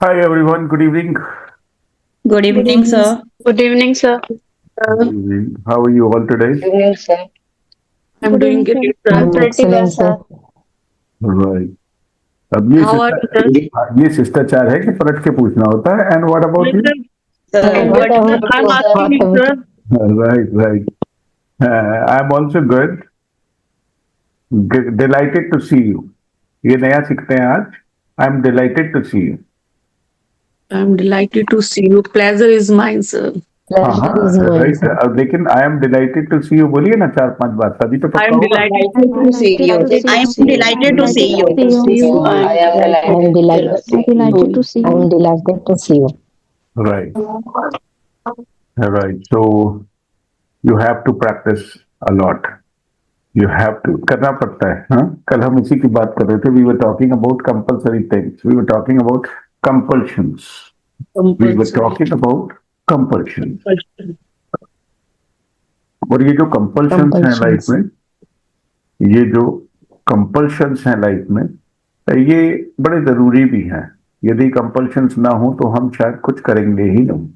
Hi everyone, good evening. Good Good evening, evening. sir. Good evening, sir. Good evening. How are you all today? Evening, sir. I'm Good doing evening, sir. great, sir. I'm pretty well, Excellent, sir. sir. Right. अब ये How are you, sir? शिष्टाचार है कि पलट के पूछना होता है and what about Yes, you? sir. Sir, And But what Whatever, about I'm you, sir? asking you, whatever. sir. Right, right. I am also good, delighted to see you. ये नया सीखते हैं आज. I am delighted to see you. I'm delighted to see you. Pleasure is mine, sir. हाँ Pleasure हाँ is mine, right. sir. अब लेकिन I am delighted to see you बोलिए ना 4-5 बार, तभी तो I पक्का am होगा. delighted to see you. I am delighted to see you. to see you. I I am am I am delighted delighted. to see Delighted to see I am you. delighted to see you. Right, right. So you have to practice a lot. You have to करना पड़ता है. हाँ, कल हम इसी की बात कर रहे थे. We were talking about compulsory things. We were talking about compulsions. We were compulsory. talking about compulsions. Compulsion. और ये जो compulsions हैं लाइफ Compulsions. में, ये जो compulsions हैं लाइफ में, ये बड़े जरूरी भी हैं. यदि compulsions ना हो तो हम शायद कुछ करेंगे ही नहीं.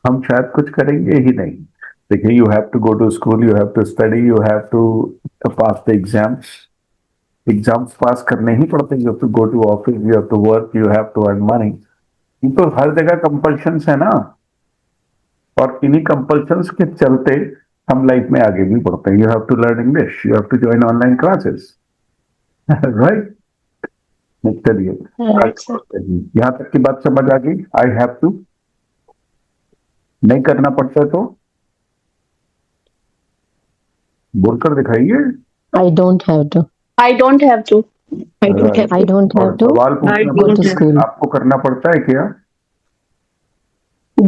हम शायद कुछ करेंगे ही नहीं. देखिए, you have to go to school, you have to study, you have to pass the exams. Exams pass करने ही पड़ते. You have to go to office, you have to work, you have to earn money. ये तो हर जगह compulsions है ना. और इन्हीं कंपल्शंस के चलते हम लाइफ में आगे भी बढ़ते हैं. You have to learn English, you have to join online classes. Right. चलिए, Right, sir. यहाँ तक की बात समझ आ गई. आई हैव टू नहीं करना पड़ता तो बोलकर दिखाइए. I don't have to. I don't have to. I don't Right. have I to. don't और have to सवाल I पूछना go don't to have. school. आपको करना पड़ता है क्या?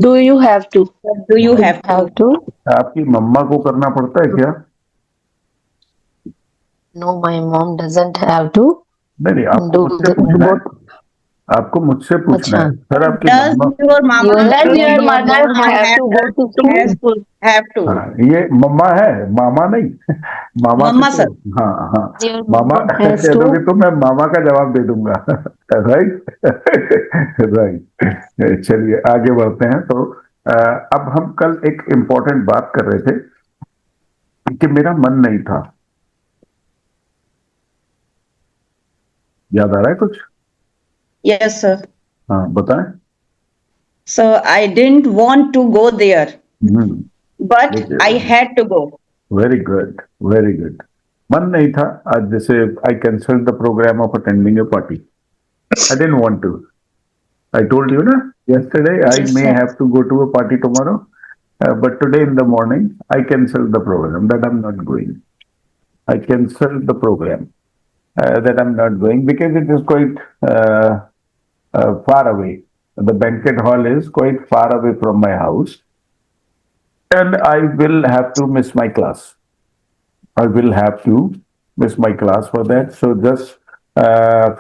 Do you have to? Do you have to? Have to? आपकी मम्मा को करना पड़ता है क्या? No, my mom doesn't have to नहीं नहीं, आपको do मुझसे the पूछना है. go. आपको मुझसे पूछना है. अच्छा. सर आपकी Does mamma. your mama Does Your your dear mother mom have have to go to to school? school? have to? हाँ, ये मम्मा है, मामा नहीं. मामा Mama, से sir. तो हाँ हाँ Dear मामा mom has कह to. दोगे तो मैं मामा का जवाब दे दूंगा. राइट. राइट. चलिए आगे बढ़ते हैं. तो अब हम कल एक इम्पोर्टेंट बात कर रहे थे कि मेरा मन नहीं था. याद आ रहा है कुछ? Yes, sir. हाँ बताएं. So I didn't want to go there, but Okay. I had to go. Very good, very good. मन नहीं था आज. जैसे I cancel the programme of attending a party. I didn't want to. I told you ना yesterday I Yes, may sir. have to go to a party tomorrow, but today in the morning I canceled the program that I'm not going. I canceled the program that I'm not going because it is quite far away. The banquet hall is quite far away from my house, and I will have to miss my class. I will have to miss my class for that. So just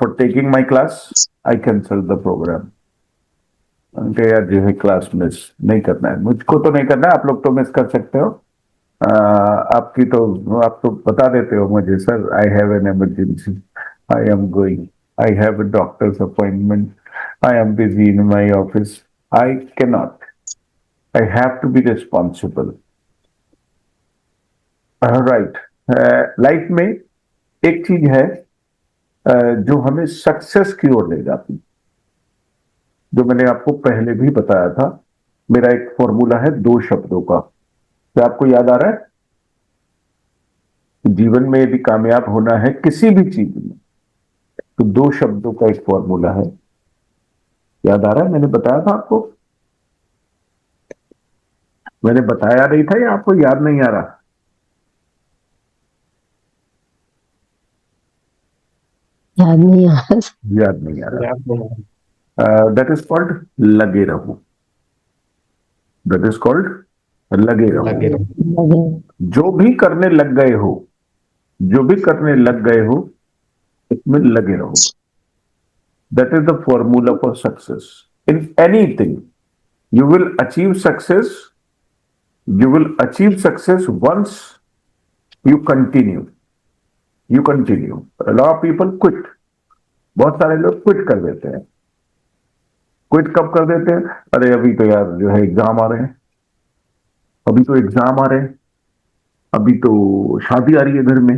for taking my class, I canceled the program. उनके यार जो है class miss नहीं करना है. मुझको तो नहीं करना है. आप लोग तो मिस कर सकते हो. आपकी तो आप तो बता देते हो मुझे, sir I have an emergency, I am going, I have a doctor's appointment, I am busy in my office. I can not. I have to be responsible. Right. Life में एक चीज है जो हमें सक्सेस की ओर ले जाती, जो मैंने आपको पहले भी बताया था. मेरा एक फॉर्मूला है 2 शब्दों का. क्या आपको याद आ रहा है? जीवन में यदि कामयाब होना है किसी भी चीज में तो 2 शब्दों का एक फॉर्मूला है. याद आ रहा है? मैंने बताया था आपको. मैंने बताया नहीं था या आपको याद नहीं आ रहा? याद नहीं आ रहा. याद नहीं आ रहा. दैट इज कॉल्ड लगे रहो. दैट इज कॉल्ड लगे रहो. Again. जो भी करने लग गए हो, जो भी करने लग गए हो, इसमें लगे रहो. That is the formula for success in anything. You will achieve success. You will achieve success once you continue. You continue. A lot of people quit. बहुत सारे लोग क्विट कर देते हैं। क्विट कब कर देते हैं? अरे अभी तो यार जो है एग्जाम आ रहे हैं, अभी तो एग्जाम आ रहे हैं, अभी तो शादी आ रही है घर में,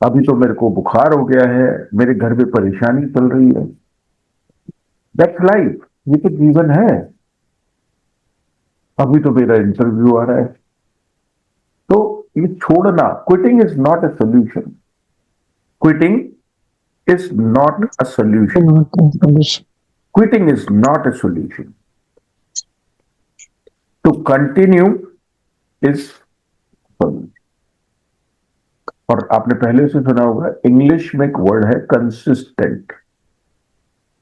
अभी तो मेरे को बुखार हो गया है, मेरे घर में परेशानी चल रही है। दैट्स लाइफ, ये तो जीवन है। अभी तो मेरा इंटरव्यू आ रहा है। तो ये छोड़ना, quitting is not a solution. Quitting is not a solution. Not a solution. Quitting is not a solution. To continue is solution. और आपने पहले से सुना होगा, इंग्लिश में एक वर्ड है consistent.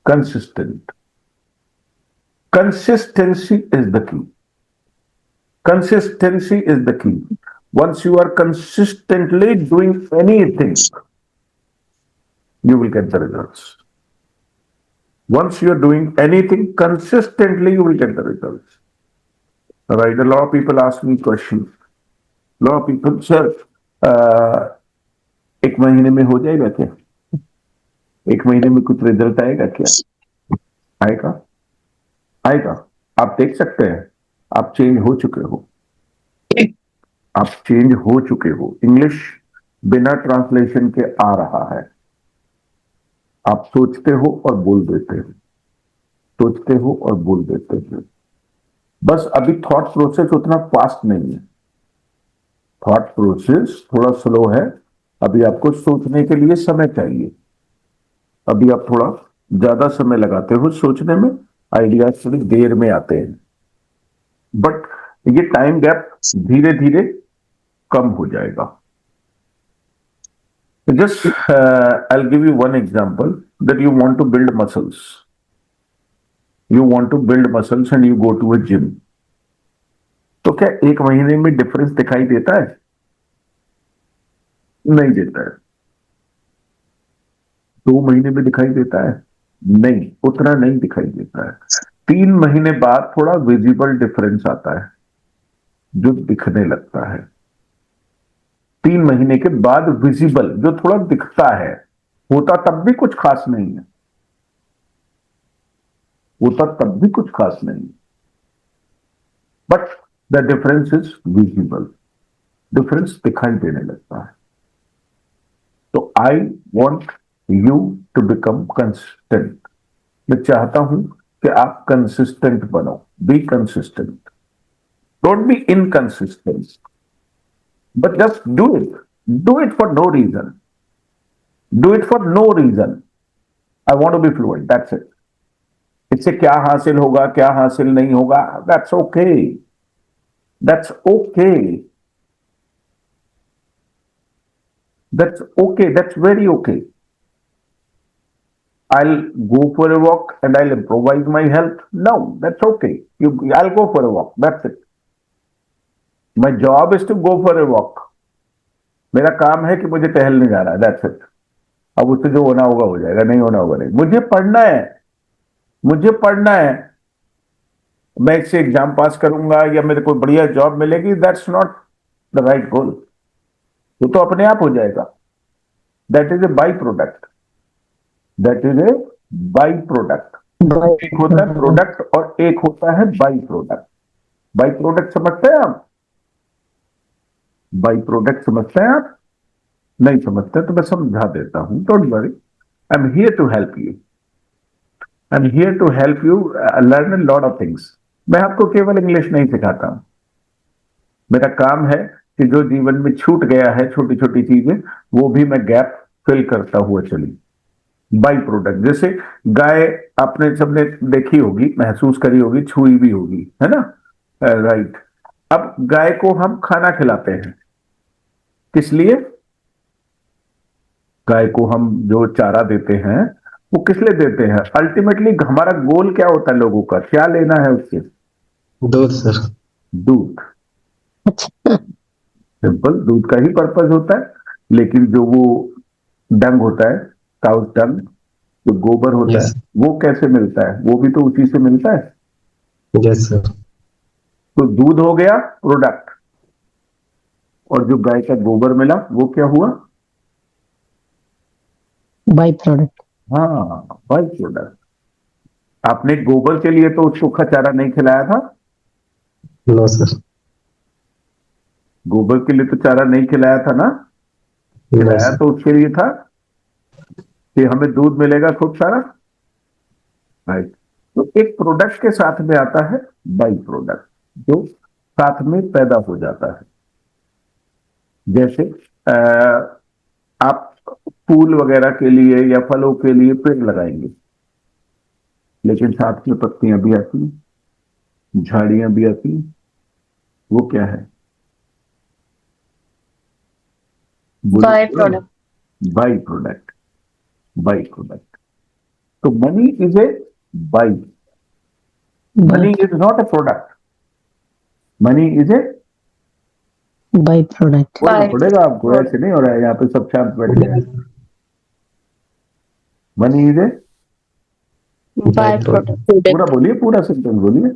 Consistent, consistency is the key. Consistency is the key. Once you are consistently doing anything, you will get the results. Once you are doing anything consistently, you will get the results. Right? A lot of people ask me questions. A lot of people, sir, एक महीने में हो जाएगा क्या? एक महीने में कुछ रिजल्ट आएगा क्या? आएगा, आएगा। आप देख सकते हैं, आप चेंज हो चुके हो, आप चेंज हो चुके हो। इंग्लिश बिना ट्रांसलेशन के आ रहा है। आप सोचते हो और बोल देते हो, सोचते हो और बोल देते हो। बस अभी थॉट प्रोसेस उतना फास्ट नहीं है, थॉट प्रोसेस थोड़ा स्लो है। अभी आपको सोचने के लिए समय चाहिए। अभी आप थोड़ा ज्यादा समय लगाते हो सोचने में, आइडियाज थोड़ी देर में आते हैं, बट ये टाइम गैप धीरे धीरे कम हो जाएगा। Just I'll give you one example that you want to build muscles. You want to build muscles and you go to a gym. तो क्या एक महीने में डिफरेंस दिखाई देता है? नहीं देता है। 2 महीने में दिखाई देता है? नहीं, उतना नहीं दिखाई देता है। 3 महीने बाद थोड़ा विजिबल डिफरेंस आता है, जो दिखने लगता है। 3 महीने के बाद विजिबल, जो थोड़ा दिखता है। होता तब भी कुछ खास नहीं है, होता तब भी कुछ खास नहीं, but the difference is visible. Difference दिखाई देने लगता है। तो I want you to become consistent. मैं चाहता हूं कि आप कंसिस्टेंट बनो। Be consistent, don't be inconsistent, but just do it. Do it for no reason, do it for no reason. I want to be fluent, that's it. इससे क्या हासिल होगा, क्या हासिल नहीं होगा, that's okay, that's okay, that's okay, that's very okay. I'll go for a walk and I'll improvise my health. No, that's okay. I'll go for a walk. That's it. My job is to go for a walk. मेरा काम है कि मुझे टहलने जाना है। That's it. अब उससे जो होना होगा हो जाएगा, नहीं होना होगा नहीं। मुझे पढ़ना है, मुझे पढ़ना है। मैं इससे एग्जाम पास करूंगा या मेरे को बढ़िया जॉब मिलेगी, that's not the right goal. वो तो अपने आप हो जाएगा। That is a by product, that is a by product. एक होता है प्रोडक्ट और एक होता है बाई प्रोडक्ट। बाई प्रोडक्ट समझते हैं आप? बाई प्रोडक्ट समझते हैं आप? नहीं समझते तो मैं समझा देता हूं, don't worry. I am here to help you, I am here to help you learn a lot of things. मैं आपको केवल इंग्लिश नहीं सिखाता हूं। मेरा काम है कि जो जीवन में छूट गया है छोटी छोटी चीजें, वो भी मैं गैप फिल करता हुआ चली। बाई प्रोडक्ट, जैसे गाय आपने सबने देखी होगी, महसूस करी होगी, छुई भी होगी, है ना? राइट। अब गाय को हम खाना खिलाते हैं, किस लिए? गाय को हम जो चारा देते हैं वो किस लिए देते हैं? अल्टीमेटली हमारा गोल क्या होता है? लोगों का क्या लेना है उससे? दूध सर। दूध। सिंपल, दूध का ही पर्पज होता है। लेकिन जो वो डंग होता है, काउस डंग, जो गोबर होता Yes. है, वो कैसे मिलता है? वो भी तो उसी से मिलता है। Yes sir. तो दूध हो गया प्रोडक्ट, और जो गाय का गोबर मिला वो क्या हुआ? By product. हाँ, बाई प्रोडक्ट। आपने गोबर के लिए तो सूखा चारा नहीं खिलाया था? No sir. गोबर के लिए तो चारा नहीं खिलाया था ना? नो खिलाया सर। तो उसके लिए था कि हमें दूध मिलेगा खूब सारा। राइट। तो एक प्रोडक्ट के साथ में आता है बाई प्रोडक्ट, जो साथ में पैदा हो जाता है। जैसे आप फूल वगैरह के लिए या फलों के लिए पेड़ लगाएंगे, लेकिन साथ में पत्तियां भी आती हैं, झाड़ियां भी आती हैं। वो क्या है? Byproduct. Byproduct. Byproduct. तो money is a by. Money is not a product. Money is a, by product. बोलना पड़ेगा आपको, ऐसे नहीं हो रहा है, यहाँ पे सब शांत बैठ गए हैं। Money is A, by product. पूरा बोलिए, पूरा सेंटेंस बोलिए।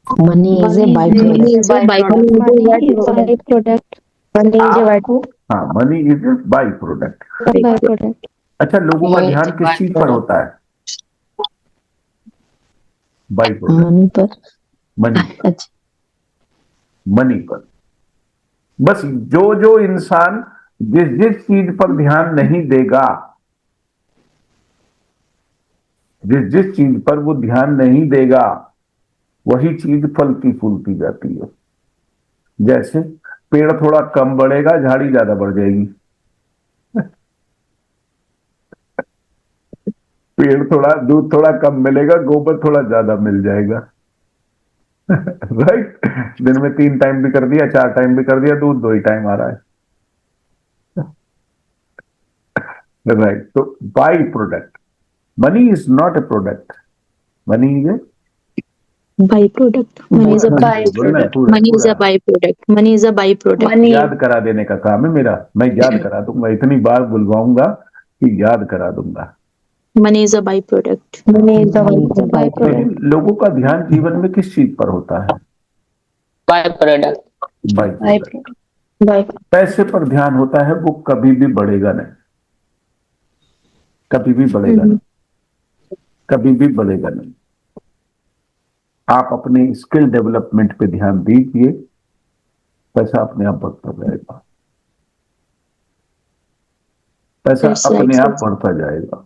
Money is a byproduct. Money is a byproduct. Money is a आपको, हाँ, money is a by product. byproduct. अच्छा, लोगों का ध्यान किस चीज पर होता है? By product. Money पर। मनी, अच्छा। मनी पर। बस जो जो इंसान जिस जिस चीज पर ध्यान नहीं देगा, जिस जिस चीज पर वो ध्यान नहीं देगा, वही चीज फलती फूलती जाती है। जैसे पेड़ थोड़ा कम बढ़ेगा, झाड़ी ज्यादा बढ़ जाएगी। पेड़ थोड़ा, दूध थोड़ा कम मिलेगा, गोबर थोड़ा ज्यादा मिल जाएगा। राइट। दिन में 3 टाइम भी कर दिया, 4 टाइम भी कर दिया, दूध 2 ही टाइम आ रहा है। राइट। तो by product. Money is not a product. Money is A byproduct. Money is a byproduct. Money is a byproduct. Money is a byproduct. Money. याद करा देने का काम है मेरा, मैं याद करा दूंगा, इतनी बार बुलवाऊंगा कि याद करा दूंगा। Money is a byproduct. Money is a byproduct. लेकिन लोगों का ध्यान जीवन में किस चीज पर होता है? Byproduct. By product. byproduct. पैसे पर ध्यान होता है, वो कभी भी बढ़ेगा नहीं, कभी भी बढ़ेगा नहीं, कभी भी बढ़ेगा नहीं। आप अपने स्किल डेवलपमेंट पे ध्यान दीजिए, पैसा अपने आप बढ़ता जाएगा। पैसा That's right, अपने sir. आप बढ़ता जाएगा।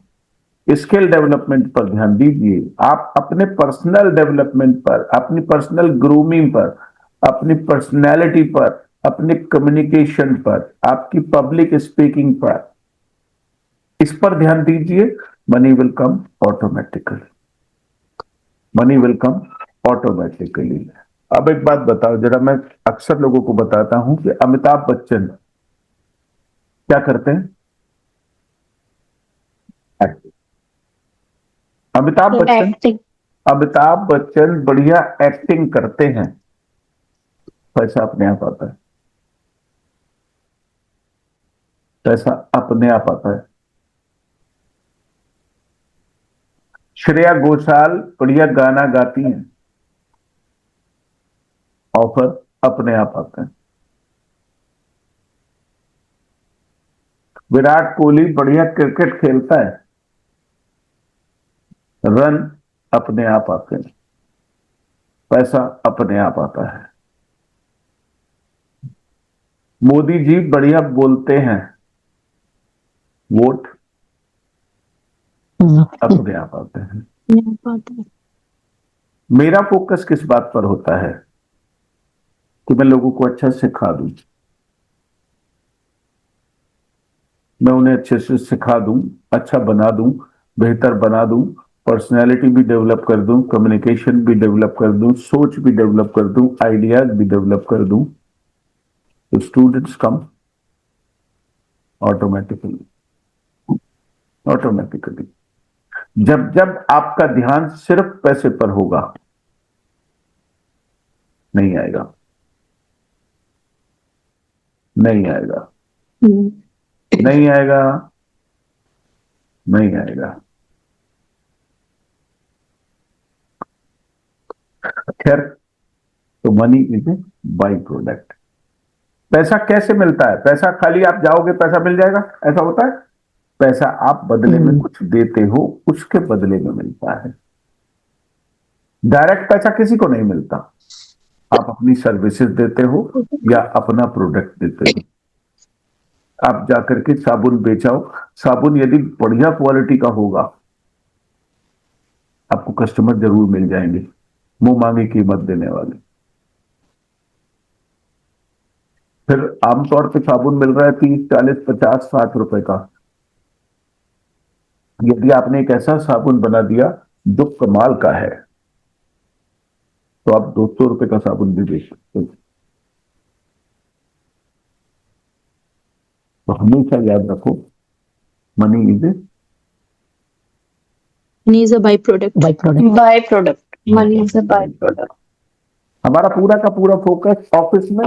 स्किल डेवलपमेंट पर ध्यान दीजिए। आप अपने पर्सनल डेवलपमेंट पर, अपनी पर्सनल ग्रूमिंग पर, अपनी पर्सनैलिटी पर, अपने कम्युनिकेशन पर, आपकी पब्लिक स्पीकिंग पर, इस पर ध्यान दीजिए। Money will come automatically. Money will come automatically. अब एक बात बताओ जरा, मैं अक्सर लोगों को बताता हूं कि अमिताभ बच्चन क्या करते हैं? एक्टिंग। अमिताभ बच्चन बढ़िया एक्टिंग करते हैं, पैसा अपने आप आता है। पैसा अपने आप आता है। श्रेया घोषाल बढ़िया गाना गाती हैं, ऑफर अपने आप आते हैं। विराट कोहली बढ़िया क्रिकेट खेलता है, रन अपने आप आते हैं, पैसा अपने आप आता है। मोदी जी बढ़िया बोलते हैं, वोट अपने आप आते हैं। मेरा फोकस किस बात पर होता है कि मैं लोगों को अच्छा सिखा दूं, मैं उन्हें अच्छे से सिखा दूं, अच्छा बना दूं, बेहतर बना दूं, पर्सनैलिटी भी डेवलप कर दूं, कम्युनिकेशन भी डेवलप कर दूं, सोच भी डेवलप कर दूं, आइडियाज भी डेवलप कर दूं। तो स्टूडेंट्स कम ऑटोमेटिकली। ऑटोमेटिकली जब जब आपका ध्यान सिर्फ पैसे पर होगा, नहीं आएगा, नहीं आएगा, नहीं आएगा, नहीं आएगा। खैर, तो money is a by product. पैसा कैसे मिलता है? पैसा खाली आप जाओगे पैसा मिल जाएगा, ऐसा होता है? पैसा आप बदले में कुछ देते हो, उसके बदले में मिलता है। डायरेक्ट पैसा किसी को नहीं मिलता। आप अपनी सर्विसेज देते हो या अपना प्रोडक्ट देते हो। आप जाकर के साबुन बेचाओ, साबुन यदि बढ़िया क्वालिटी का होगा, आपको कस्टमर जरूर मिल जाएंगे, मुंह मांगी कीमत देने वाले। फिर आमतौर पे साबुन मिल रहा है 30, 40, 50, 60 रुपए का। यदि आपने एक ऐसा साबुन बना दिया जो कमाल का है, तो आप 200 रुपए का साबुन भी बेच सकते हो। तो हमेशा याद रखो, money is A Money is a byproduct. Byproduct. By product. Money is a byproduct. हमारा पूरा का पूरा फोकस ऑफिस में,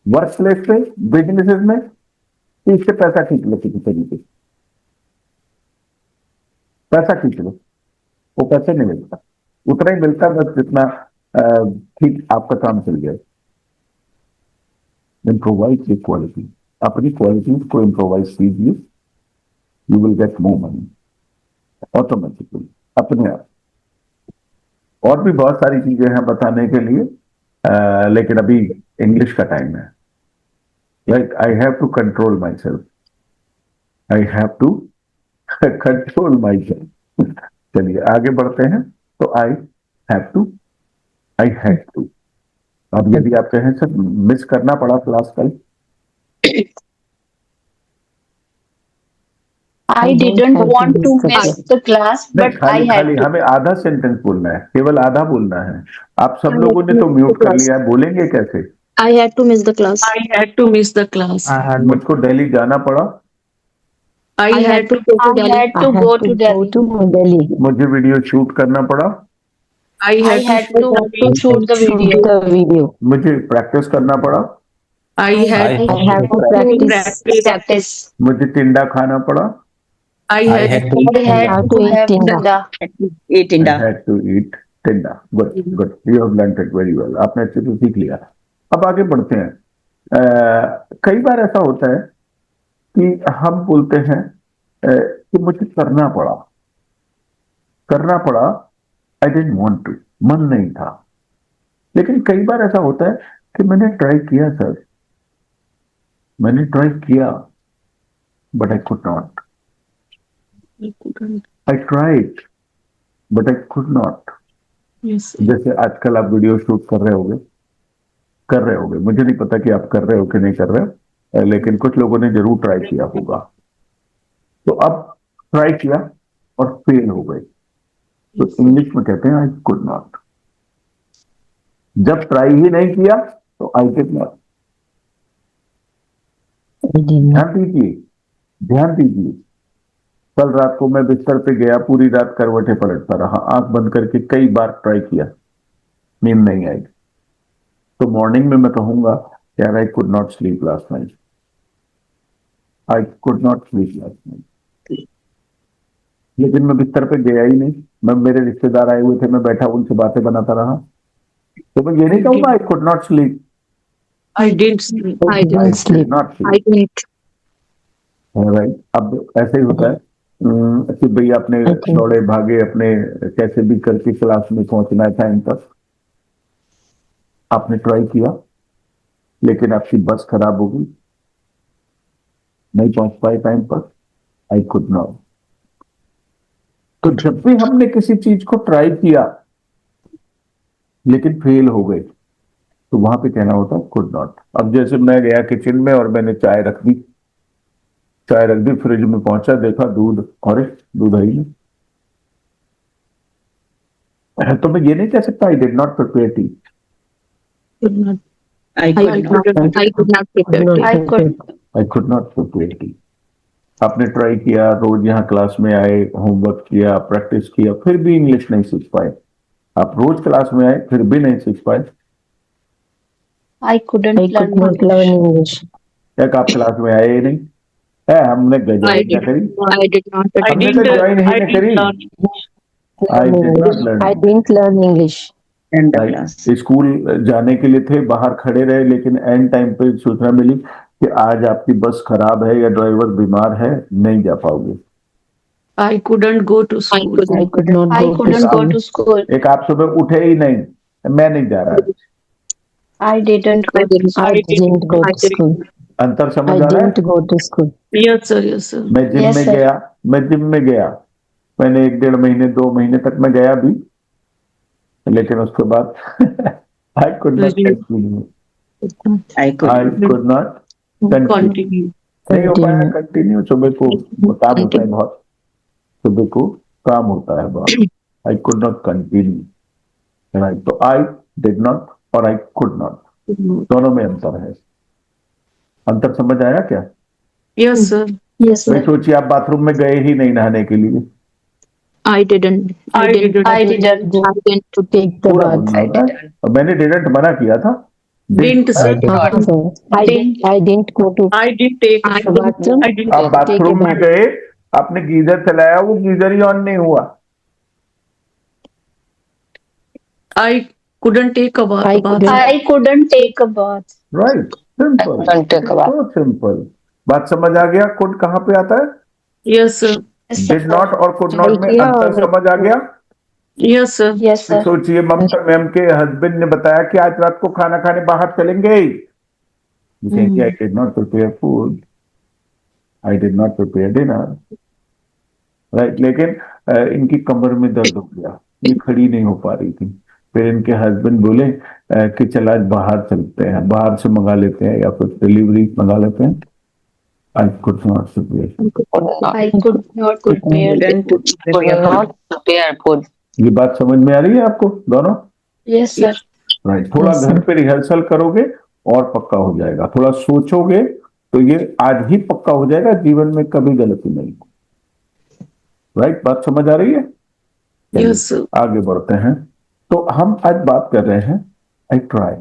वर्क प्लेस पे, बिजनेसेस में, इससे पैसा खींच लो किसी तरीके से। पैसा खींच लो, वो पैसे नहीं मिलता, उतना ही मिलता बस जितना ठीक आपका काम चल गया। इम्प्रोवाइज विद क्वालिटी, अपनी क्वालिटी को इम्प्रोवाइज कीजिए, you will get more money automatically, अपने आप। और भी बहुत सारी चीजें हैं बताने के लिए, लेकिन अभी इंग्लिश का टाइम है। Like I have to control myself, I have to control myself. चलिए आगे बढ़ते हैं। तो I have to, I have to. अब यदि आप कहें सर मिस करना पड़ा क्लास कल, I don't didn't have to want to miss miss the class, नहीं, but I खाली had खाली to. हमें आधा सेंटेंस बोलना है, केवल आधा बोलना है। आप सब I लोगों had ने to तो miss म्यूट the कर class. लिया है, बोलेंगे कैसे? I had to miss the class. I had to miss the class. मुझको दिल्ली जाना पड़ा, I had to go to I Delhi. had I to had go to to go Delhi. to Delhi. मुझे video shoot करना पड़ा, I I had had to to shoot the Shoot video. the video. मुझे practice करना पड़ा, I had I have to practice. Practice. मुझे टिंडा खाना पड़ा, I had I had to have tinda. tinda. Eat in I the. had to eat टिंडा। Good good, you have learned it very well, आपने अच्छे से सीख लिया। अब आगे बढ़ते हैं। कई बार ऐसा होता है कि हम बोलते हैं कि मुझे करना पड़ा, करना पड़ा, आई डिडंट वांट टू, मन नहीं था। लेकिन कई बार ऐसा होता है कि मैंने ट्राई किया सर, मैंने ट्राई किया, but I could not. I tried but I could not. Yes. जैसे आजकल आप वीडियो शूट कर रहे होगे, मुझे नहीं पता कि आप कर रहे हो कि नहीं कर रहे हो, लेकिन कुछ लोगों ने जरूर ट्राई किया होगा। तो अब ट्राई किया और फेल हो गए, तो इंग्लिश में कहते हैं आई कुड नॉट। जब ट्राई ही नहीं किया तो I did not. I did not. ध्यान दीजिए। कल रात को मैं बिस्तर पे गया, पूरी रात करवटें पलटता रहा, आंख बंद करके कई बार ट्राई किया, नींद नहीं आई। तो मॉर्निंग में मैं कहूंगा यार आई could not sleep last night, I could not sleep last night. लेकिन मैं बिस्तर पे गया ही नहीं, मैं, मेरे रिश्तेदार आए हुए थे, मैं बैठा उनसे बातें बनाता रहा, तो मैं ये नहीं कहूंगा आई could not sleep, I didn't sleep. I didn't sleep. Not I sleep. didn't. Right, अब ऐसे ही होता है कि भाई आपने Okay. दौड़े भागे, अपने कैसे भी करके क्लास में पहुंचना है टाइम तक, आपने ट्राई किया, लेकिन आपकी बस खराब हो गई, नहीं पहुंच पाए टाइम पर, आई कुड नॉट। तो जब भी हमने किसी चीज को ट्राई किया लेकिन फेल हो गए, तो वहां पे कहना होता है कुड नॉट। अब जैसे मैं गया किचन में और मैंने चाय रख दी, फ्रिज में पहुंचा, देखा दूध, अरे दूध ही नहीं, तो मैं ये नहीं कह सकता I did not prepare T, Could not. I I could not. couldn't. I could not prepare tea. I could. I could not prepare T. आपने ट्राई किया, रोज यहाँ क्लास में आए, होमवर्क किया, प्रैक्टिस किया, फिर भी इंग्लिश नहीं सीख पाए। आप रोज क्लास में आए, फिर भी नहीं सीख पाए। I couldn't I learn could not English. learn English. क्या आप क्लास में आए ही नहीं है? हमने I ज्वाइन क्या did. करी? I did not. I हमने didn't. तो ज्वाइन ही I नहीं didn't करी। learn English. I Learn did not English. learn. I didn't learn English. And the Right. class. School जाने के लिए थे, बाहर खड़े रहे, लेकिन एंड टाइम पे सूचना मिली कि आज आपकी बस खराब है या ड्राइवर बीमार है, नहीं जा पाओगे। I couldn't go to school. I could not I go to couldn't go school. to school. एक आप सुबह उठे ही नहीं, मैं नहीं जा रहा। I didn't I go. didn't. I didn't go to school. अंतर I समझ आ रहा है? didn't go to school. Yes, sir. Yes, sir. मैं जिम Yes, में sir. गया, मैं जिम में गया, मैंने 1 डेढ़ महीने 2 महीने तक मैं गया भी, लेकिन उसके बाद आई could not continue, I could. I could not continue, Continue. नहीं हो पाया Continue. कंटिन्यू। सुबह को काम होता है बहुत, सुबह को काम होता है बहुत। आई कुड नॉट कंटिन्यू, राइट। तो आई डिड नॉट और आई कुड नॉट, दोनों में अंतर है। अंतर समझ आया क्या? Yes, sir. Yes, नहीं sir. सोचिए आप बाथरूम में गए ही नहीं नहाने के लिए, I didn't. I didn't. I didn't. I didn't. To take the पूरा bath. बोलना होता है। और मैंने डिडंट मना किया था, Didn't, sir. Sir, I didn't go to I did take I the bathroom. I didn't. आप बाथरूम में गए, आपने गीजर चलाया, वो गीजर ही ऑन नहीं हुआ। I couldn't take a bath. I couldn't. I couldn't take a bath. Right, simple, Couldn't take a bath. so simple. बात समझ आ गया? कुड कहाँ पे आता है? Yes, sir. Yes, did sir. Not और कुड नॉट में किया अंतर और- समझ आ गया? Yes, sir. Yes, sir. सोचिए ममता मैम के हस्बैंड ने बताया कि आज रात को खाना खाने बाहर चलेंगे, I did not prepare food, I did not prepare dinner, right. लेकिन इनकी कमर में दर्द हो गया, ये खड़ी नहीं हो पा रही थी। फिर इनके हस्बैंड बोले कि चल आज बाहर चलते हैं, बाहर से मंगा लेते हैं या फिर डिलीवरी मंगा लेते हैं। आई could not prepare, Could not. I could not prepare. Could not prepare food. ये बात समझ में आ रही है आपको दोनों? Yes, sir. राइट। थोड़ा Yes, घर sir. पे रिहर्सल करोगे और पक्का हो जाएगा, थोड़ा सोचोगे तो ये आज ही पक्का हो जाएगा, जीवन में कभी गलती नहीं। राइट, बात समझ आ रही है? चलिए, Yes, sir. आगे बढ़ते हैं। तो हम आज बात कर रहे हैं आई ट्राई।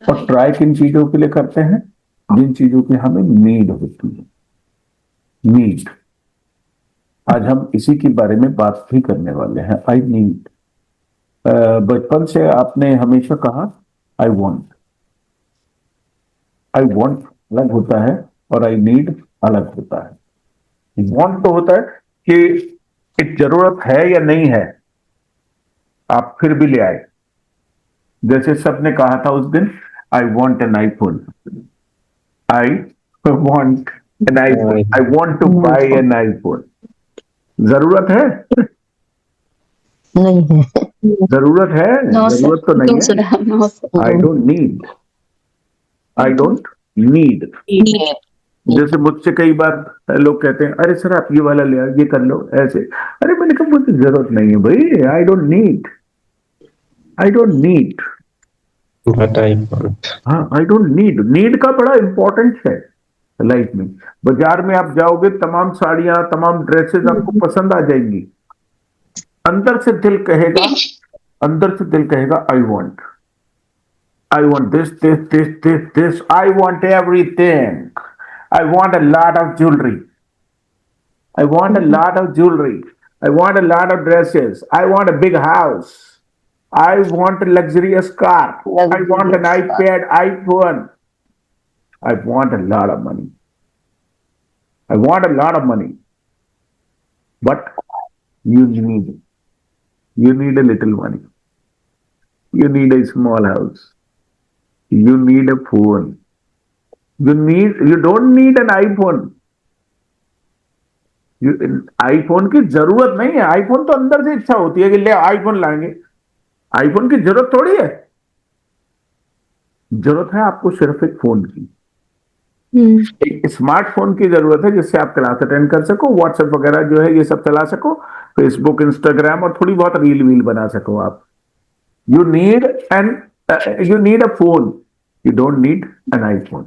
और ट्राई किन चीजों के लिए करते हैं? जिन चीजों की हमें नीड होती है, नीड। आज हम इसी के बारे में बात भी करने वाले हैं, आई नीड। बचपन से आपने हमेशा कहा आई वॉन्ट। आई वॉन्ट अलग होता है और आई नीड अलग होता है। वॉन्ट तो होता है कि एक जरूरत है या नहीं है, आप फिर भी ले आए। जैसे सबने कहा था उस दिन, I want an iPhone, I want an iPhone, I want to buy an iPhone. जरूरत है? नहीं है। जरूरत है? No, sir. जरूरत तो नहीं No, sir. है। No, sir. I don't need, I don't need. जैसे मुझसे कई बार लोग कहते हैं अरे सर आप ये वाला ले आओ, ये कर लो, ऐसे। अरे मैंने कहा मुझे जरूरत नहीं है भाई, आई don't need, I don't need. But I want. हाँ, आई डोंट नीड। नीड का बड़ा इंपॉर्टेंस है लाइफ में। बाजार में आप जाओगे, तमाम साड़ियां, तमाम ड्रेसेस आपको पसंद आ जाएंगी। अंदर से दिल कहेगा, अंदर से दिल कहेगा I want, I want this, this, this, this, this. I want everything. I want a lot of jewelry. I want a lot of jewelry. I want a lot of dresses. I want a big house. I want a luxurious car. I want an iPad, iPhone. I want a lot of money. I want a lot of money. But you need a little money. You need a small house. You need a phone. You don't need an iPhone. IPhone की जरूरत नहीं है। IPhone तो अंदर से इच्छा होती है कि ले आईफोन लाएंगे। आईफोन की जरूरत थोड़ी है। जरूरत है आपको सिर्फ एक फोन की, एक स्मार्टफोन की जरूरत है, जिससे आप क्लास अटेंड कर सको, व्हाट्सएप वगैरह जो है ये सब चला सको, फेसबुक, इंस्टाग्राम और थोड़ी बहुत रील वील बना सको आप। You need a phone, you don't need an iPhone.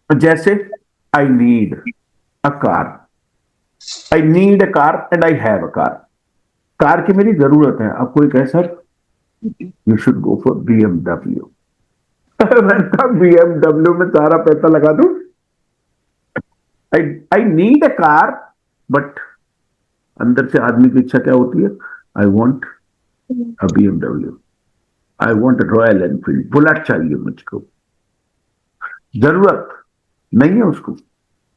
जैसे I need a car, I need a car and I have a car. Car की मेरी जरूरत है। अब कोई कहे sir you should go for BMW। BMW में सारा पैसा लगा दूं। I need a car, but अंदर से आदमी की इच्छा क्या होती है? I want a BMW, I want a Royal Enfield, bullet चाहिए मुझको। जरूरत नहीं है उसको,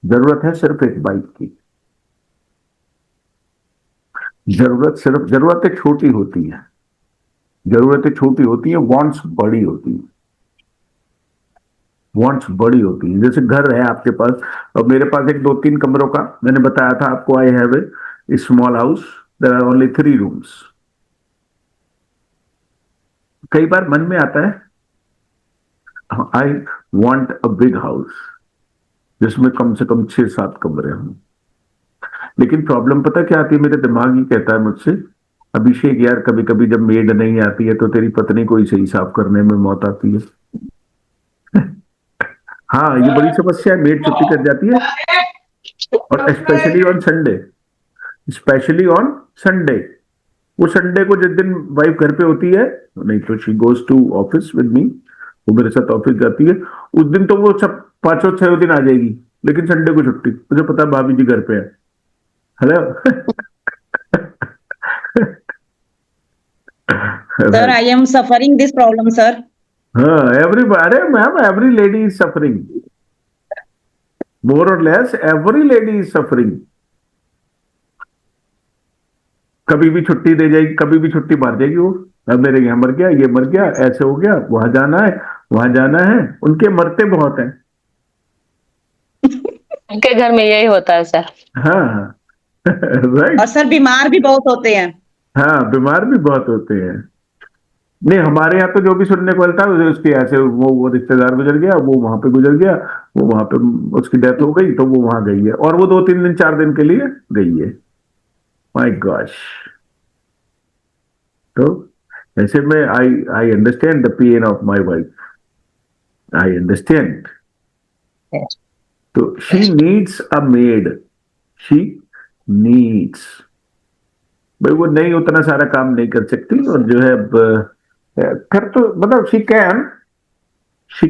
जरूरत है सिर्फ एक बाइक की। जरूरतें छोटी होती हैं, जरूरतें छोटी होती हैं, वांट्स बड़ी होती हैं, वांट्स बड़ी होती हैं। जैसे घर है आपके पास और मेरे पास एक 2-3 कमरों का, मैंने बताया था आपको, I have a small house, there are only 3 rooms. कई बार मन में आता है I want a big house जिसमें कम से कम 6-7 कमरे हों। लेकिन प्रॉब्लम पता क्या आती है, मेरे दिमाग ही कहता है मुझसे, अभिषेक यार कभी कभी जब मेड नहीं आती है तो तेरी पत्नी को ही सही साफ करने में मौत आती है। हाँ, ये बड़ी समस्या है, मेड छुट्टी कर जाती है और specially on Sunday, specially on Sunday. वो संडे को जिस दिन वाइफ घर पे होती है, नहीं तो she goes to office with me, वो मेरे साथ ऑफिस जाती है, उस दिन तो वो सब 5-6 दिन आ जाएगी, लेकिन संडे को छुट्टी। मुझे पता है भाभी जी घर पे है। Hello Sir, I am suffering this problem, sir. हाँ, अरे ma'am, every lady is suffering, more or less every lady is suffering. कभी भी छुट्टी दे जाएगी, कभी भी छुट्टी मार देगी वो, अब मेरे यहाँ मर गया, ये मर गया, ऐसे हो गया, वहां जाना है, वहां जाना है। उनके मरते बहुत हैं। उनके घर में यही होता है सर। हाँ राइट। और सर बीमार भी बहुत होते हैं। हाँ, बीमार भी बहुत होते हैं। नहीं, हमारे यहाँ तो जो भी सुनने को मिलता है उसकी ऐसे, वो रिश्तेदार गुजर गया, वो वहां पे गुजर गया, वो वहां पे उसकी डेथ हो गई तो वो वहां गई है, और वो 2-3 दिन 4 दिन के लिए गई है। My gosh. तो ऐसे में I understand the pain of my wife, I understand. तो she needs a maid, she needs, भाई वो नहीं उतना सारा काम नहीं कर सकती, और जो है कर तो मतलब she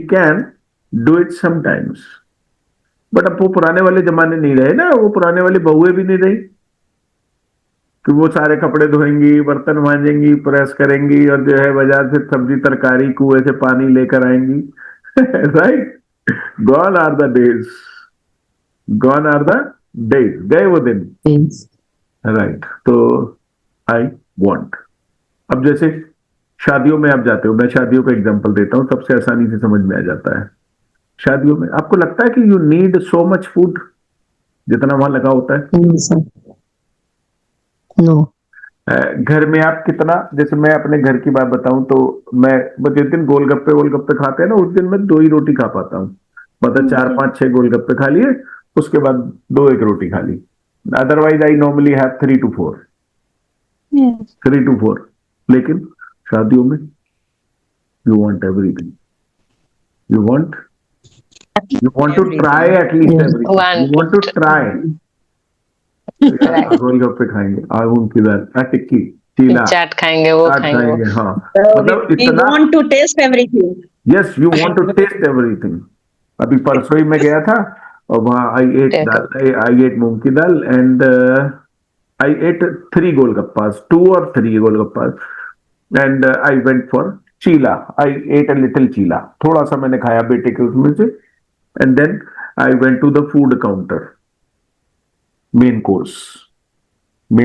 can do it sometimes, but अब वो पुराने वाले जमाने नहीं रहे ना, वो पुराने वाली बहुएं भी नहीं रही कि वो सारे कपड़े धोएंगी, बर्तन मांजेंगी, प्रेस करेंगी, और जो है बाजार से सब्जी तरकारी कुएं से पानी लेकर आएंगी। Right, gone are the days, gone are the days, गए वो दिन। Yes. राइट, तो आई वॉन्ट। अब जैसे शादियों में आप जाते हो, मैं शादियों का एग्जांपल देता हूं, सबसे आसानी से समझ में आ जाता है। शादियों में आपको लगता है कि you need so much food जितना वहां लगा होता है? No, sir. No. घर में आप कितना, जैसे मैं अपने घर की बात बताऊं तो मैं जिस दिन गोलगप्पे खाते हैं ना, उस दिन मैं 2 ही रोटी खा पाता हूँ। मतलब 4-5-6 गोलगप्पे खा लिए, उसके बाद 2-1 रोटी खा ली। Otherwise I normally have 3 to 4, 3 to 4। लेकिन शादियों में you want everything, you want to try at least everything, you want to try. गोलगप्पे खाएंगे, आलू की दाल, टिक्की, चीला, चाट खाएंगे, वो चाट खाएंगे। खाएंगे। हाँ, So मतलब we इतना, want to taste everything. Yes you want to taste everything. अभी परसों ही मैं गया था और वहां आई एट मूंग की dal and I ate 3 golgappas, 2 or 3 golgappas, and I went for cheela, I ate a little cheela, थोड़ा सा मैंने खाया बेटे के उसमें से, and then I went to the food counter, main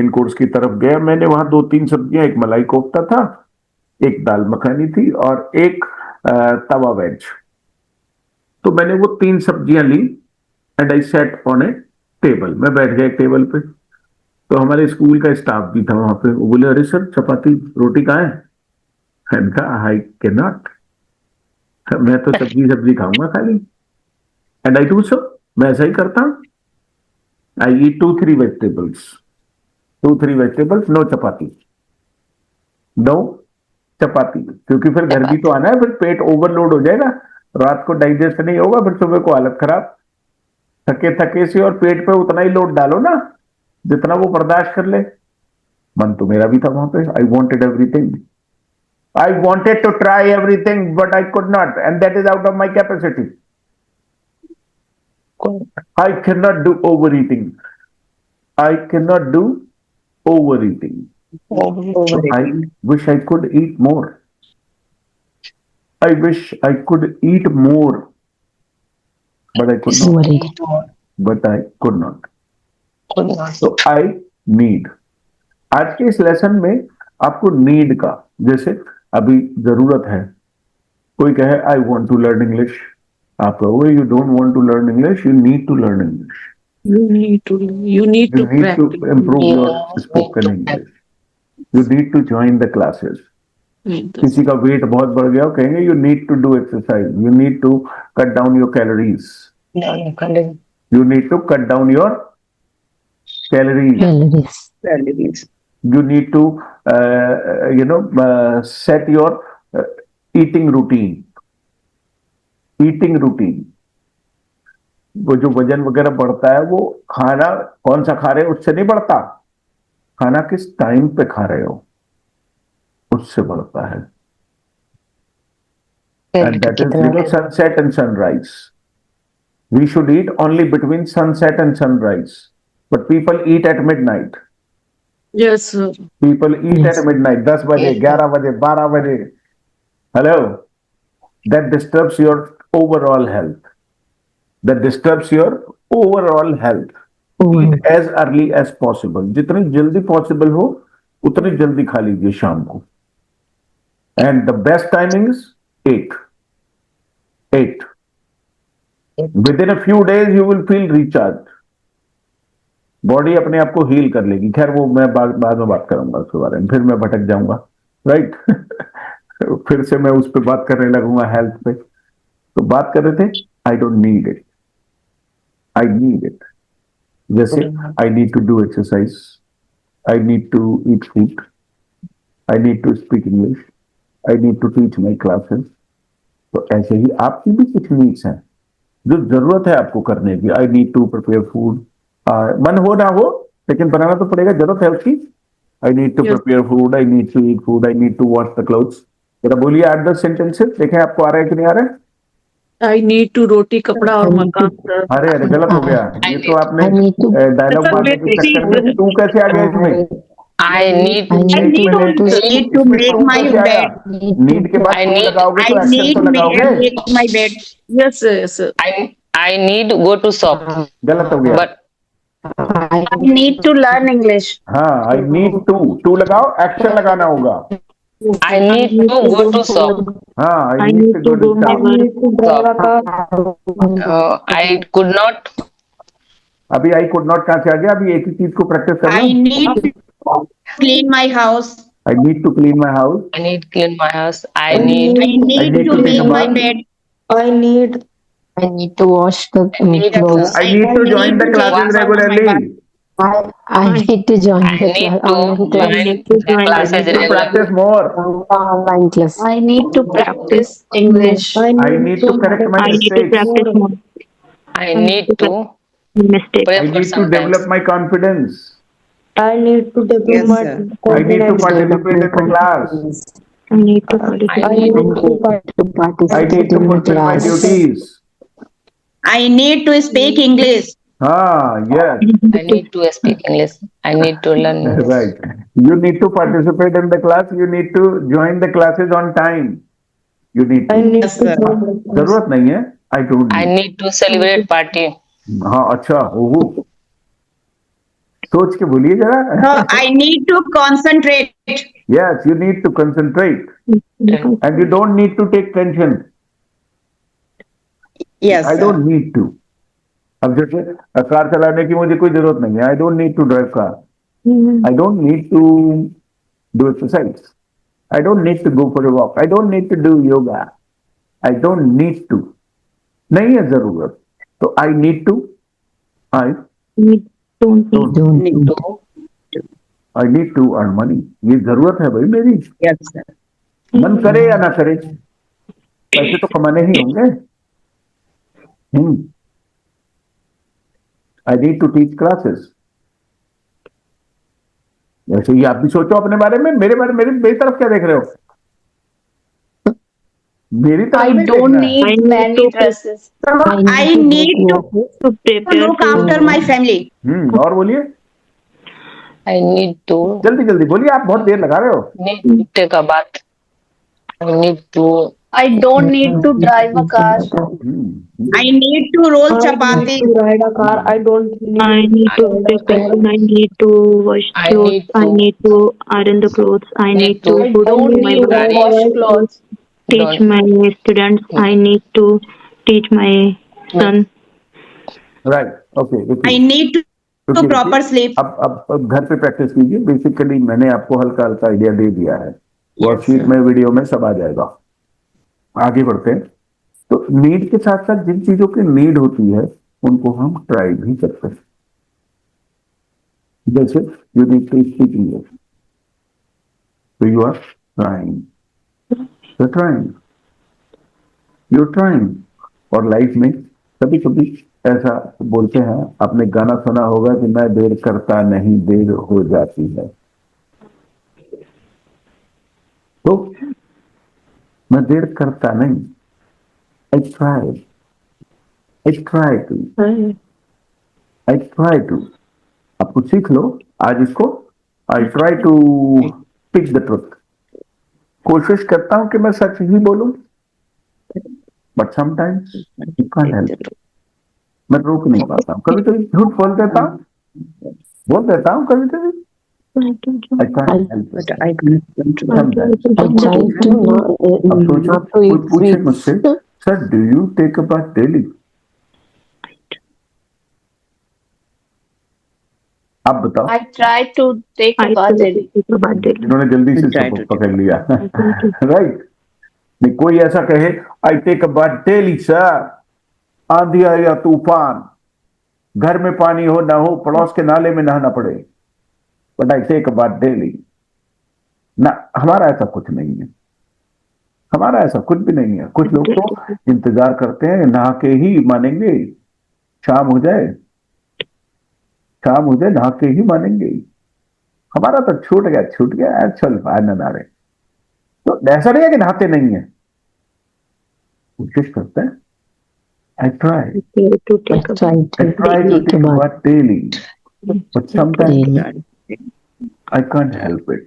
course की तरफ गया। मैंने वहां 2-3 सब्जियां, एक मलाई कोफ्ता था, एक दाल मखनी थी और एक तवा वेज। तो मैंने वो 3 सब्जियां ली and I sat on a table, मैं बैठ गया एक टेबल पे। तो हमारे स्कूल का स्टाफ भी था वहां पे, वो बोले अरे सर चपाती रोटी कहाँ है? आई कैन नॉट, मैं तो सब्जी खाऊंगा खाली। एंड आई डू सो, मैं ऐसा ही करता हूं। आई ईट 2-3 वेजिटेबल्स, नो चपाती, क्योंकि फिर घर भी तो आना है, फिर पेट ओवरलोड हो जाएगा, रात को डाइजेस्ट नहीं होगा, फिर सुबह को हालत खराब, थके से, और पेट पे उतना ही लोड डालो ना जितना वो बर्दाश्त कर ले। मन तो मेरा भी था वहां पे, I wanted everything, I wanted to try everything, but I could not, and that is out of my capacity. I can not do overeating, So I wish I could eat more. I wish I could eat more. but I could It's not. worried. But I could not. could not. तो I need. आज के इस lesson में आपको need का, जैसे अभी जरूरत है, कोई कहे I want to learn English, आप कहोगे you don't want to learn English, you need to learn English, You need to you need to practice. improve You your need spoken to English, you need to join the classes. Yes. किसी का wait बहुत बढ़ गया हो, कहेंगे you need to do exercise, you need to cut down your calories, you need to cut down your calories, Calories. you need to set your eating routine. वो जो वजन वगैरह बढ़ता है वो खाना कौन सा खा रहे हो उससे नहीं बढ़ता, खाना किस टाइम पे खा रहे हो उससे बढ़ता है. And that is sunset and sunrise. We should eat only between sunset and sunrise. But people eat at midnight. Yes, sir. People eat Yes. at midnight. 10 बजे, Yes. 11 बजे, 12 बजे. Hello? That disturbs your overall health. That disturbs your overall health. Eat as early as possible. जितनी जल्दी possible हो, उतनी जल्दी खा लीजिए शाम को. And the best timing is 8. 8. Within a few days you will feel recharged. Body अपने आप को हील कर लेगी. खैर वो मैं बाद में बात करूंगा उसके बारे में, फिर मैं भटक जाऊंगा, राइट. फिर से मैं उस पर बात करने लगूंगा हेल्थ पे. तो बात कर रहे थे I don't need it, I need it. जैसे I need to do exercise, I need to eat food, I need to speak English, I need to teach my classes. तो ऐसे ही आपकी भी कुछ नीड्स हैं जो जरूरत है आपको करने की. I need to prepare food, मन हो ना हो लेकिन बनाना तो पड़ेगा, जरूरत है उसकी. I need to Yes. Prepare food, I need to eat food, I need to wash the clothes. जरा बोलिए 8-10 सेंटेंसेस, देखें आपको आ रहा है कि नहीं आ रहा है. I need to roti कपड़ा और I need मकान, to- sir. अरे गलत हो गया ये तो. आपने I need to- डायलॉग मारने के चक्कर में तू कैसे आ गया इसमें. I need I need to make my bed. Need के बाद I टू need- लगाओगे I तो एक्शन need तो लगाओगे. my bed. Yes, sir. Yes, sir. I need go to shop, गलत हो गया. but I need to learn English. हाँ, आई नीड टू लगाओ, एक्शन लगाना होगा. I need to go to shop. हाँ, I I need to go to I could not. अभी आई could not कहाँ से आ गया. अभी एक ही चीज को प्रैक्टिस करना. I need to clean my house. I need to clean my house. I need clean my house. I need. I need need to to take make a my bath. bed. I need to wash the need clothes. I need to join the classes regularly. I need to join I the need online to class. join the I classes need to regularly. Practise more. Online class. I need to practice English. I need to correct I my need to mistakes. practice more I need to mistakes. pray I for need to sometimes. Develop my confidence. I need to Yes, sir. I need to participate in the class. I need to I participate. need I need to I participate need to in the fulfil my class. Duties. I need to speak English. हाँ, yes. I need to speak English. I need to learn English. Right. You need to participate in the class. You need to join the classes on time. You need to. Yes, sir. जरूरत नहीं है. I don't I need. need to celebrate party. हाँ, अच्छा. ओहो. सोच के बोलिए So जरा. I need to concentrate. Yes, you need to concentrate and you don't need to take tension. Yes, I sir. don't need to. अब जैसे car चलाने की मुझे कोई जरूरत नहीं है. I don't need to drive car. I don't need to do exercise. I don't need to go for a walk. I don't need to do yoga. I don't need to. नहीं है जरूरत. तो I need to. I Need don't need. Don't Need need. to. I need to earn money. ये जरूरत है भाई मेरी. Yes, sir. मन करे या ना करे, पैसे तो कमाने ही होंगे. I need to teach classes. वैसे ही आप भी सोचो अपने बारे में. मेरी तरफ क्या देख रहे हो. मेरी तरफ I नहीं don't देखना है. need I need many to- dresses. So I need to To prepare look to after my family. और बोलिए I need to जल्दी जल्दी बोलिए. आप बहुत देर लगा रहे हो. need to take a bath. I need to I don't need to drive a car. I need to roll I chapati. need to ride a car. I don't need I need to prepare. I need to wash I clothes. need I to need to iron the clothes. I need need to to I put don't my need to bag. wash clothes. Teach don't my students. I need to teach my son. Right, okay, I रुकिए need to रुकिए proper रुकिए। sleep. अब घर पे practice कीजिए। Basically मैंने आपको हल्का हल्का आइडिया दे दिया है, वर्कशीट में, वीडियो में सब आ जाएगा। आगे बढ़ते हैं। तो नीड के साथ साथ जिन चीजों की नीड होती है उनको हम ट्राई भी करते हैं। जैसे you need to speak English, तो you are trying, you're trying। और लाइफ में कभी कभी ऐसा बोलते हैं, आपने गाना सुना होगा कि मैं देर करता नहीं देर हो जाती है। तो मैं देर करता नहीं, आई ट्राई टू। आप कुछ सीख लो आज इसको, I try to speak the truth. कोशिश करता हूं कि मैं सच ही बोलूं, but sometimes you can't help it. मैं रोक नहीं पाता हूँ, कभी कभी झूठ बोल देता हूँ कभी कभी। I can't help it. I Sometimes। try to अब सोचो, not to कोई eat पूछे मुझसे, sweets. Sir do you take a bath daily? आप बताओ। I try to take a I bath daily. इन्होंने जल्दी से सबक पकड़ लिया। राइट। नहीं, कोई ऐसा कहे I take a bath daily sir, आंधी आए या तूफान, घर में पानी हो ना हो, पड़ोस के नाले में नहाना पड़े, but I take a bath daily. ना, हमारा ऐसा कुछ नहीं है, हमारा ऐसा कुछ भी नहीं है। कुछ लोग तो इंतजार करते हैं नहा के ही मानेंगे, शाम हो जाए नहा के ही मानेंगे। हमारा तो छूट गया, चल ना नहा रहे। तो ऐसा नहीं है कि नहाते नहीं है, कोशिश करते हैं। I try to I take a try to take a bath daily, but sometimes daily. I can't help it.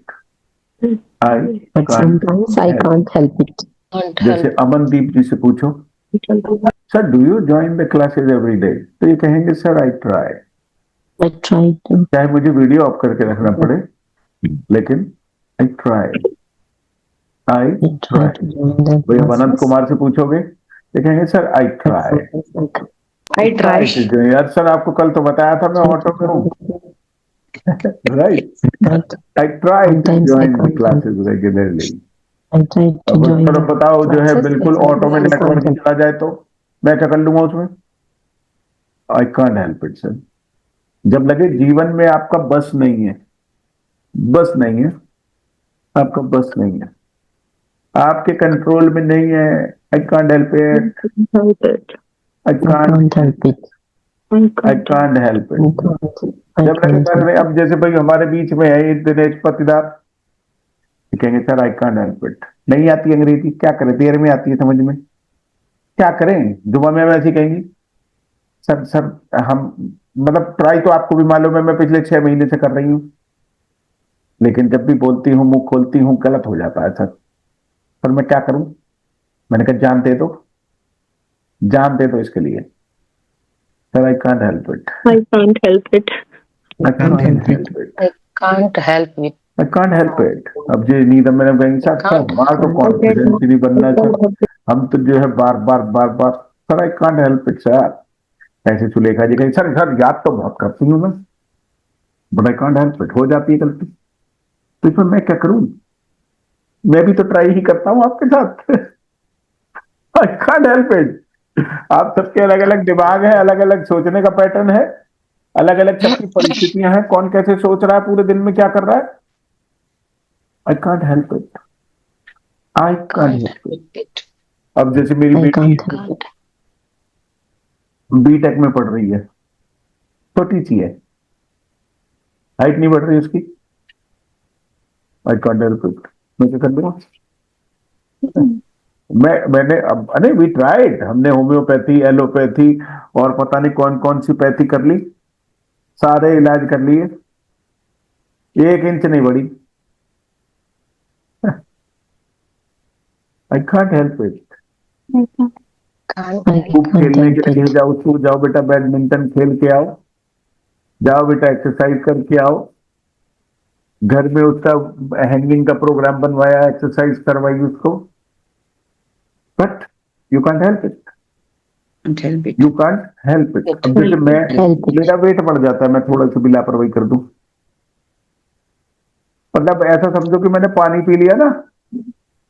But sometimes I can't help it. can't जैसे help. अमनदीप जी से पूछो, sir do you join the classes every day, तो ये कहेंगे sir I try. I try to. चाहे मुझे video off करके रखना पड़े, लेकिन आई try. I try to join the भैया अनंत classes. कुमार से पूछोगे, ये कहेंगे sir I try. I try. यार सर आपको कल तो बताया था मैं ऑटो में हूँ। Right, But I try to sometimes I join the can't classes help it. Regularly. I try to अब join थोड़ा the बताओ, जो है classes, बिल्कुल but ऑटो में sometimes I network can't help चला जाए तो मैं क्या कर लूंगा उसमें? I can't help it sir. जब लगे जीवन में आपका बस नहीं है, आपका बस नहीं है, आपके कंट्रोल में नहीं है, I can't help it, I I can't help it. Can't help it. I जब लगे can't घर help में, it. अब जैसे भाई हमारे बीच में है एक दिनेश पतिदार, कहेंगे sir I can't help it, नहीं आती अंग्रेजी, क्या करें, देर में आती है समझ में, क्या करें। जुमा में ऐसी कहेंगी, सर हम, मतलब ट्राई तो आपको भी मालूम है मैं पिछले 6 महीने से कर रही हूँ, लेकिन जब भी बोलती हूँ, मुंह खोलती हूँ, गलत हो जाता है सर। पर मैं क्या करूं? मैंने कहा जान दे दो इसके लिए। Sir I can't help it, I can't help it. I can't help it, I can't help it. I can't help it. अब जो नींद मैंने कहेंगे सर हमारा तो कॉन्फिडेंस ही नहीं बनना है सर, हम तो जो है बार बार sir I can't help it sir. ऐसे सुलेखा जी कहेंगे सर याद तो बहुत करती हूँ मैं, but I can't help it, हो जाती है गलती। तो इसमें मैं क्या करूं? मैं भी तो ट्राई ही करता हूं आपके साथ। I can't help it. आप सबके अलग अलग दिमाग है, अलग अलग सोचने का पैटर्न है, अलग अलग सबकी परिस्थितियां हैं, कौन कैसे सोच रहा है, पूरे दिन में क्या कर रहा है। I can't help it, I can't help it. अब जैसे मेरी I बेटी can't help it. बीटेक में पढ़ रही है, छोटी सी है, हाइट नहीं बढ़ रही उसकी, आई कांट हेल्प इट, मैं क्या कर दूंगा? मैंने अब, अरे वी ट्राइड, हमने होम्योपैथी, एलोपैथी और पता नहीं कौन कौन सी पैथी कर ली, सारे इलाज कर लिए, 1 इंच नहीं बढ़ी। I can't help it. Can't I खूब can't खेलने help के लिए it. जाओ, तो जाओ बेटा बैडमिंटन खेल के आओ, जाओ बेटा एक्सरसाइज करके आओ, घर में उसका हैंगिंग का प्रोग्राम बनवाया, एक्सरसाइज करवाई उसको, but you can't help it, Can't help it. You can't help it. अब जैसे मैं, Help it. मेरा वेट बढ़ जाता है, मैं थोड़ा सी भी लापरवाही कर दूं, मतलब ऐसा समझो कि मैंने पानी पी लिया ना,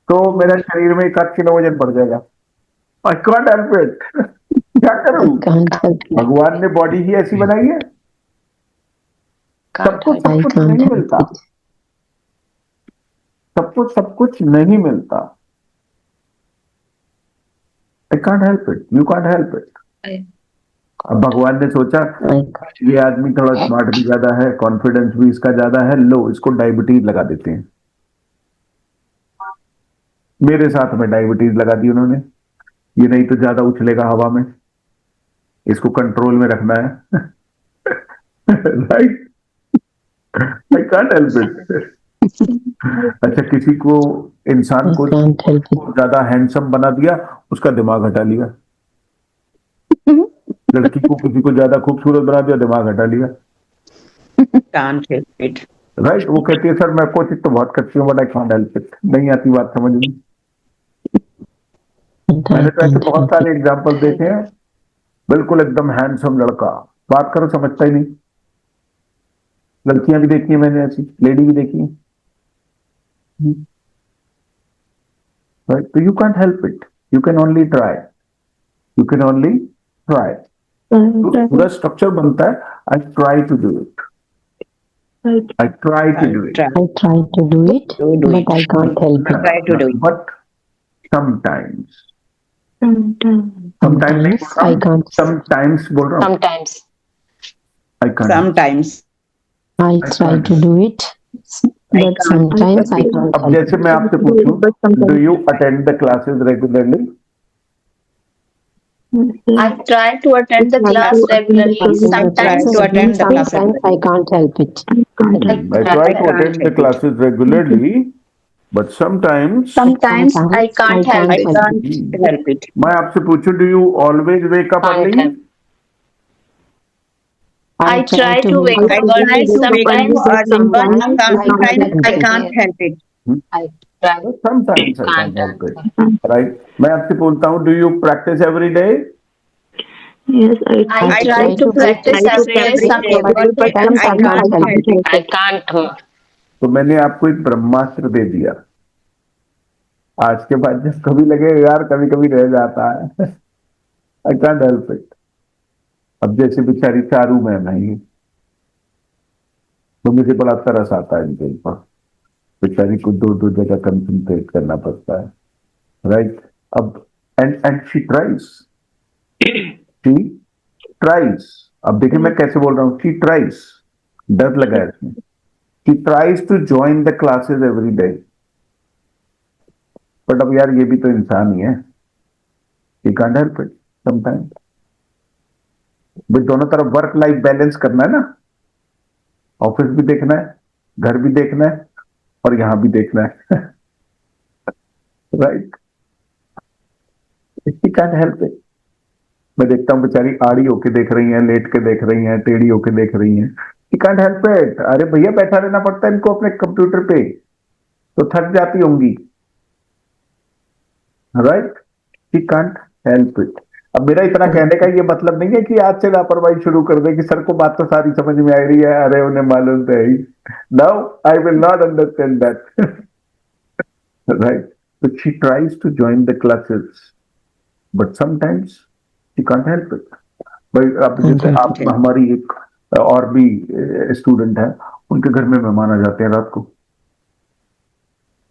तो मेरे शरीर में 1 किलो वजन बढ़ जाएगा। I can't help it. क्या I करूं? can't help it. भगवान ने बॉडी ही ऐसी बनाई है, can't सबको help I सब कुछ can't नहीं help मिलता, it. सबको सब कुछ नहीं मिलता। I can't help it, you can't help it. I- अब भगवान ने सोचा I can't. ये आदमी थोड़ा स्मार्ट भी ज्यादा है, कॉन्फिडेंस भी इसका ज्यादा है, लो इसको डायबिटीज लगा देते हैं। मेरे साथ में डायबिटीज लगा दी उन्होंने, ये नहीं तो ज्यादा उछलेगा हवा में, इसको कंट्रोल में रखना है। Right, I can't help it. अच्छा, किसी को, इंसान I को can't help it. ज्यादा हैंडसम बना दिया, उसका दिमाग हटा लिया। लड़की को, किसी को ज्यादा खूबसूरत बना दिया, दिमाग हटा लिया। Can't help it. राइट, वो कहती है सर मैं कोशिश तो बहुत करती हूँ, but I can't help it, नहीं आती बात समझ में। And I मैंने तो ऐसे can't बहुत help सारे it. एग्जाम्पल देखे हैं, बिल्कुल एकदम हैंडसम लड़का, बात करो समझता ही नहीं। लड़कियां भी देखी है मैंने, ऐसी लेडी भी देखी है। राइट, तो you can't help it, you can only try, you can only try. तो पूरा स्ट्रक्चर बनता है, I try to do it, I try to do it, Try I try to do it, to do but it. I can't help it. Try to do it. But sometimes, sometimes Sometimes I can't. Sometimes बोल रहा हूँ, sometimes I can't. Sometimes. I try to do it, but sometimes I can't अब help जैसे it. मैं आपसे पूछूं, do you attend the classes regularly? I try to attend the class regularly. Sometimes to attend the classes. Sometimes I can't help it. I try to attend the classes regularly, but sometimes sometimes I can't help I it. can't help it. मैं आपसे पूछूं, do you always wake up Can't early? help. I try to wake I up try early. to wake up Sometimes early, but sometimes I help can't help it. I try. Sometimes I can't help it. Right? मैं आपसे पूछता हूँ, do you practice every day? Yes, I try to practice every day. Sometimes but Sometimes I sometimes can't help it. I can't. तो मैंने आपको एक ब्रह्मास्त्र दे दिया, आज के बाद जब कभी लगे यार कभी कभी रह जाता है, आई कांट हेल्प इट। अब जैसे बेचारी चारू मैम है, तो मुझे बड़ा तरस आता है इनके ऊपर, बेचारी को 2 जगह कंसंट्रेट करना पड़ता है। राइट, अब एंड शी ट्राइज, अब देखिए मैं कैसे बोल रहा हूँ, शी ट्राइज, डर लगा है इसमें, she tries to join the classes every day. But अब यार ये भी तो इंसान ही है, you can't help it sometimes. But दोनों तरफ वर्क लाइफ बैलेंस करना है ना, ऑफिस भी देखना है, घर भी देखना है, और यहां भी देखना है। Right, she can't help it. मैं देखता हूँ बेचारी आड़ी होके देख रही हैं, लेट के देख रही हैं, टेढ़ी होके देख रही हैं, शी कांट हेल्प इट। अरे भैया बैठा रहना पड़ता है इनको अपने कंप्यूटर पे, तो थक जाती होंगी। Right, she can't help it. अब मेरा इतना कहने का ये मतलब नहीं है कि आज से लापरवाही शुरू कर दे कि सर को बात तो सारी समझ में आ रही है, अरे उन्हें मालूम तो है ही। Now I will not understand that. Right, तो she tries to join the classes, but sometimes she can't help it. भाई अब जैसे आप, हमारी एक और भी स्टूडेंट है, उनके घर में मेहमान आ जाते हैं रात को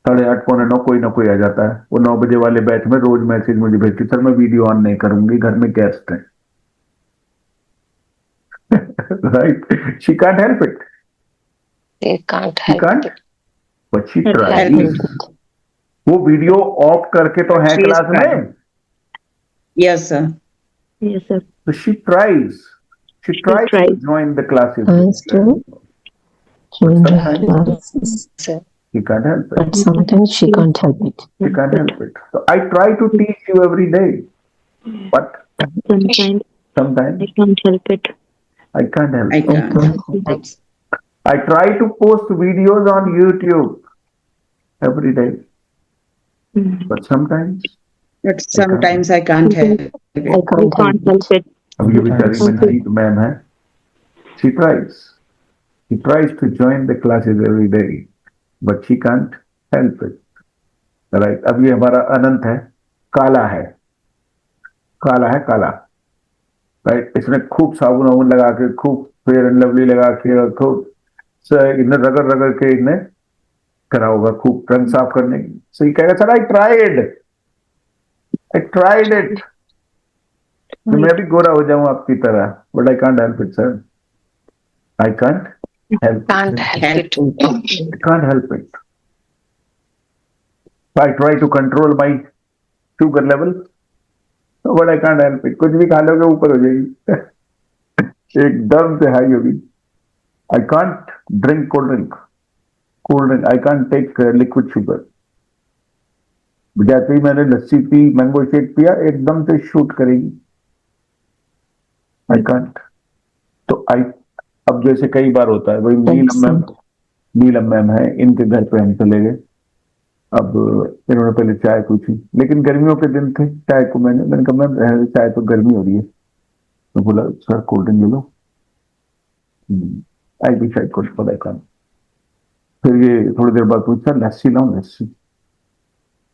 8:30 पौने 9, कोई ना कोई आ जाता है, वो 9 बजे वाले बैच में रोज मैसेज मुझे भेजती, सर मैं वीडियो ऑन नहीं करूंगी, घर में गेस्ट हैं। Right, she can't help it, They can't she help can't, it. But she Help tries. वो वीडियो ऑफ करके तो है She is क्लास trying. में, Yes, sir. Yes, sir. तो she tries to tries. Join the classes. Tries to join the classes, She can't help it. but sometimes she can't help it. She can't help it. So I try to teach you every day, but Sometimes sometimes I can't help it. I can't help I it. I can't. can't help it. I try to post videos on YouTube every day, but sometimes But sometimes I can't help I it. You can't can't help help it. it. अब ये बेचारी Manjeet ma'am है, she tries to join the classes every day, but she can't help it. Right? अब ये हमारा अनंत है, काला है, काला, राइट? इसने खूब साबुन वाबुन लगा के, खूब फेयर एंड लवली लगा के, और खूब इन्हें रगड़ के इन्हें करा होगा खूब रंग साफ करने की। सही कहेगा सर, आई ट्राइड इट, मैं भी गोरा हो जाऊं आपकी तरह, but I can't help it sir, I can't help it. I try to control my sugar level, but I can't help it. कुछ भी खा लोगे ऊपर हो जाएगी, एकदम से हाई होगी। I can't drink cold drink, I can't take liquid sugar. जैसे ही मैंने लस्सी पी, मैंगो शेक पिया, एकदम से शूट करेगी, आई कांट। तो अब जैसे कई बार होता है, वही नीलम मैम है, इनके घर पे हम चले गए। अब इन्होंने पहले चाय पूछी, लेकिन गर्मियों के दिन थे, चाय को मैंने कहा मैम चाय तो गर्मी हो रही है, तो बोला सर कोल्ड ड्रिंक ले लो। आई भी शायद कुछ पता है। फिर ये थोड़ी देर बाद पूछा लस्सी लाऊं, लस्सी।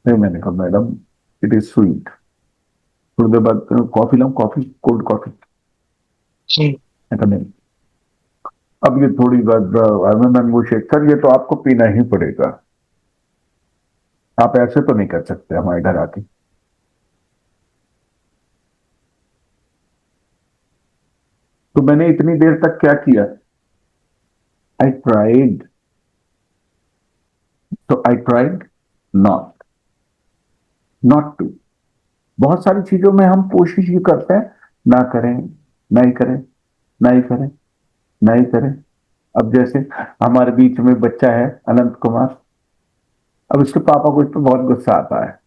फिर मैंने कहा मैडम इट इज स्वीट। थोड़ी देर बाद कॉफी लाऊं, कॉफी, कोल्ड कॉफी। नहीं, अब ये थोड़ी बात मैंगो शेक, सर ये तो आपको पीना ही पड़ेगा, आप ऐसे तो नहीं कर सकते हमारे घर आके। तो मैंने इतनी देर तक क्या किया, आई ट्राइड, तो आई ट्राइड नॉट टू। बहुत सारी चीजों में हम कोशिश ये करते हैं, ना करें, नहीं करें। अब जैसे हमारे बीच में बच्चा है अनंत कुमार, अब इसके पापा को इस पर बहुत गुस्सा आता है।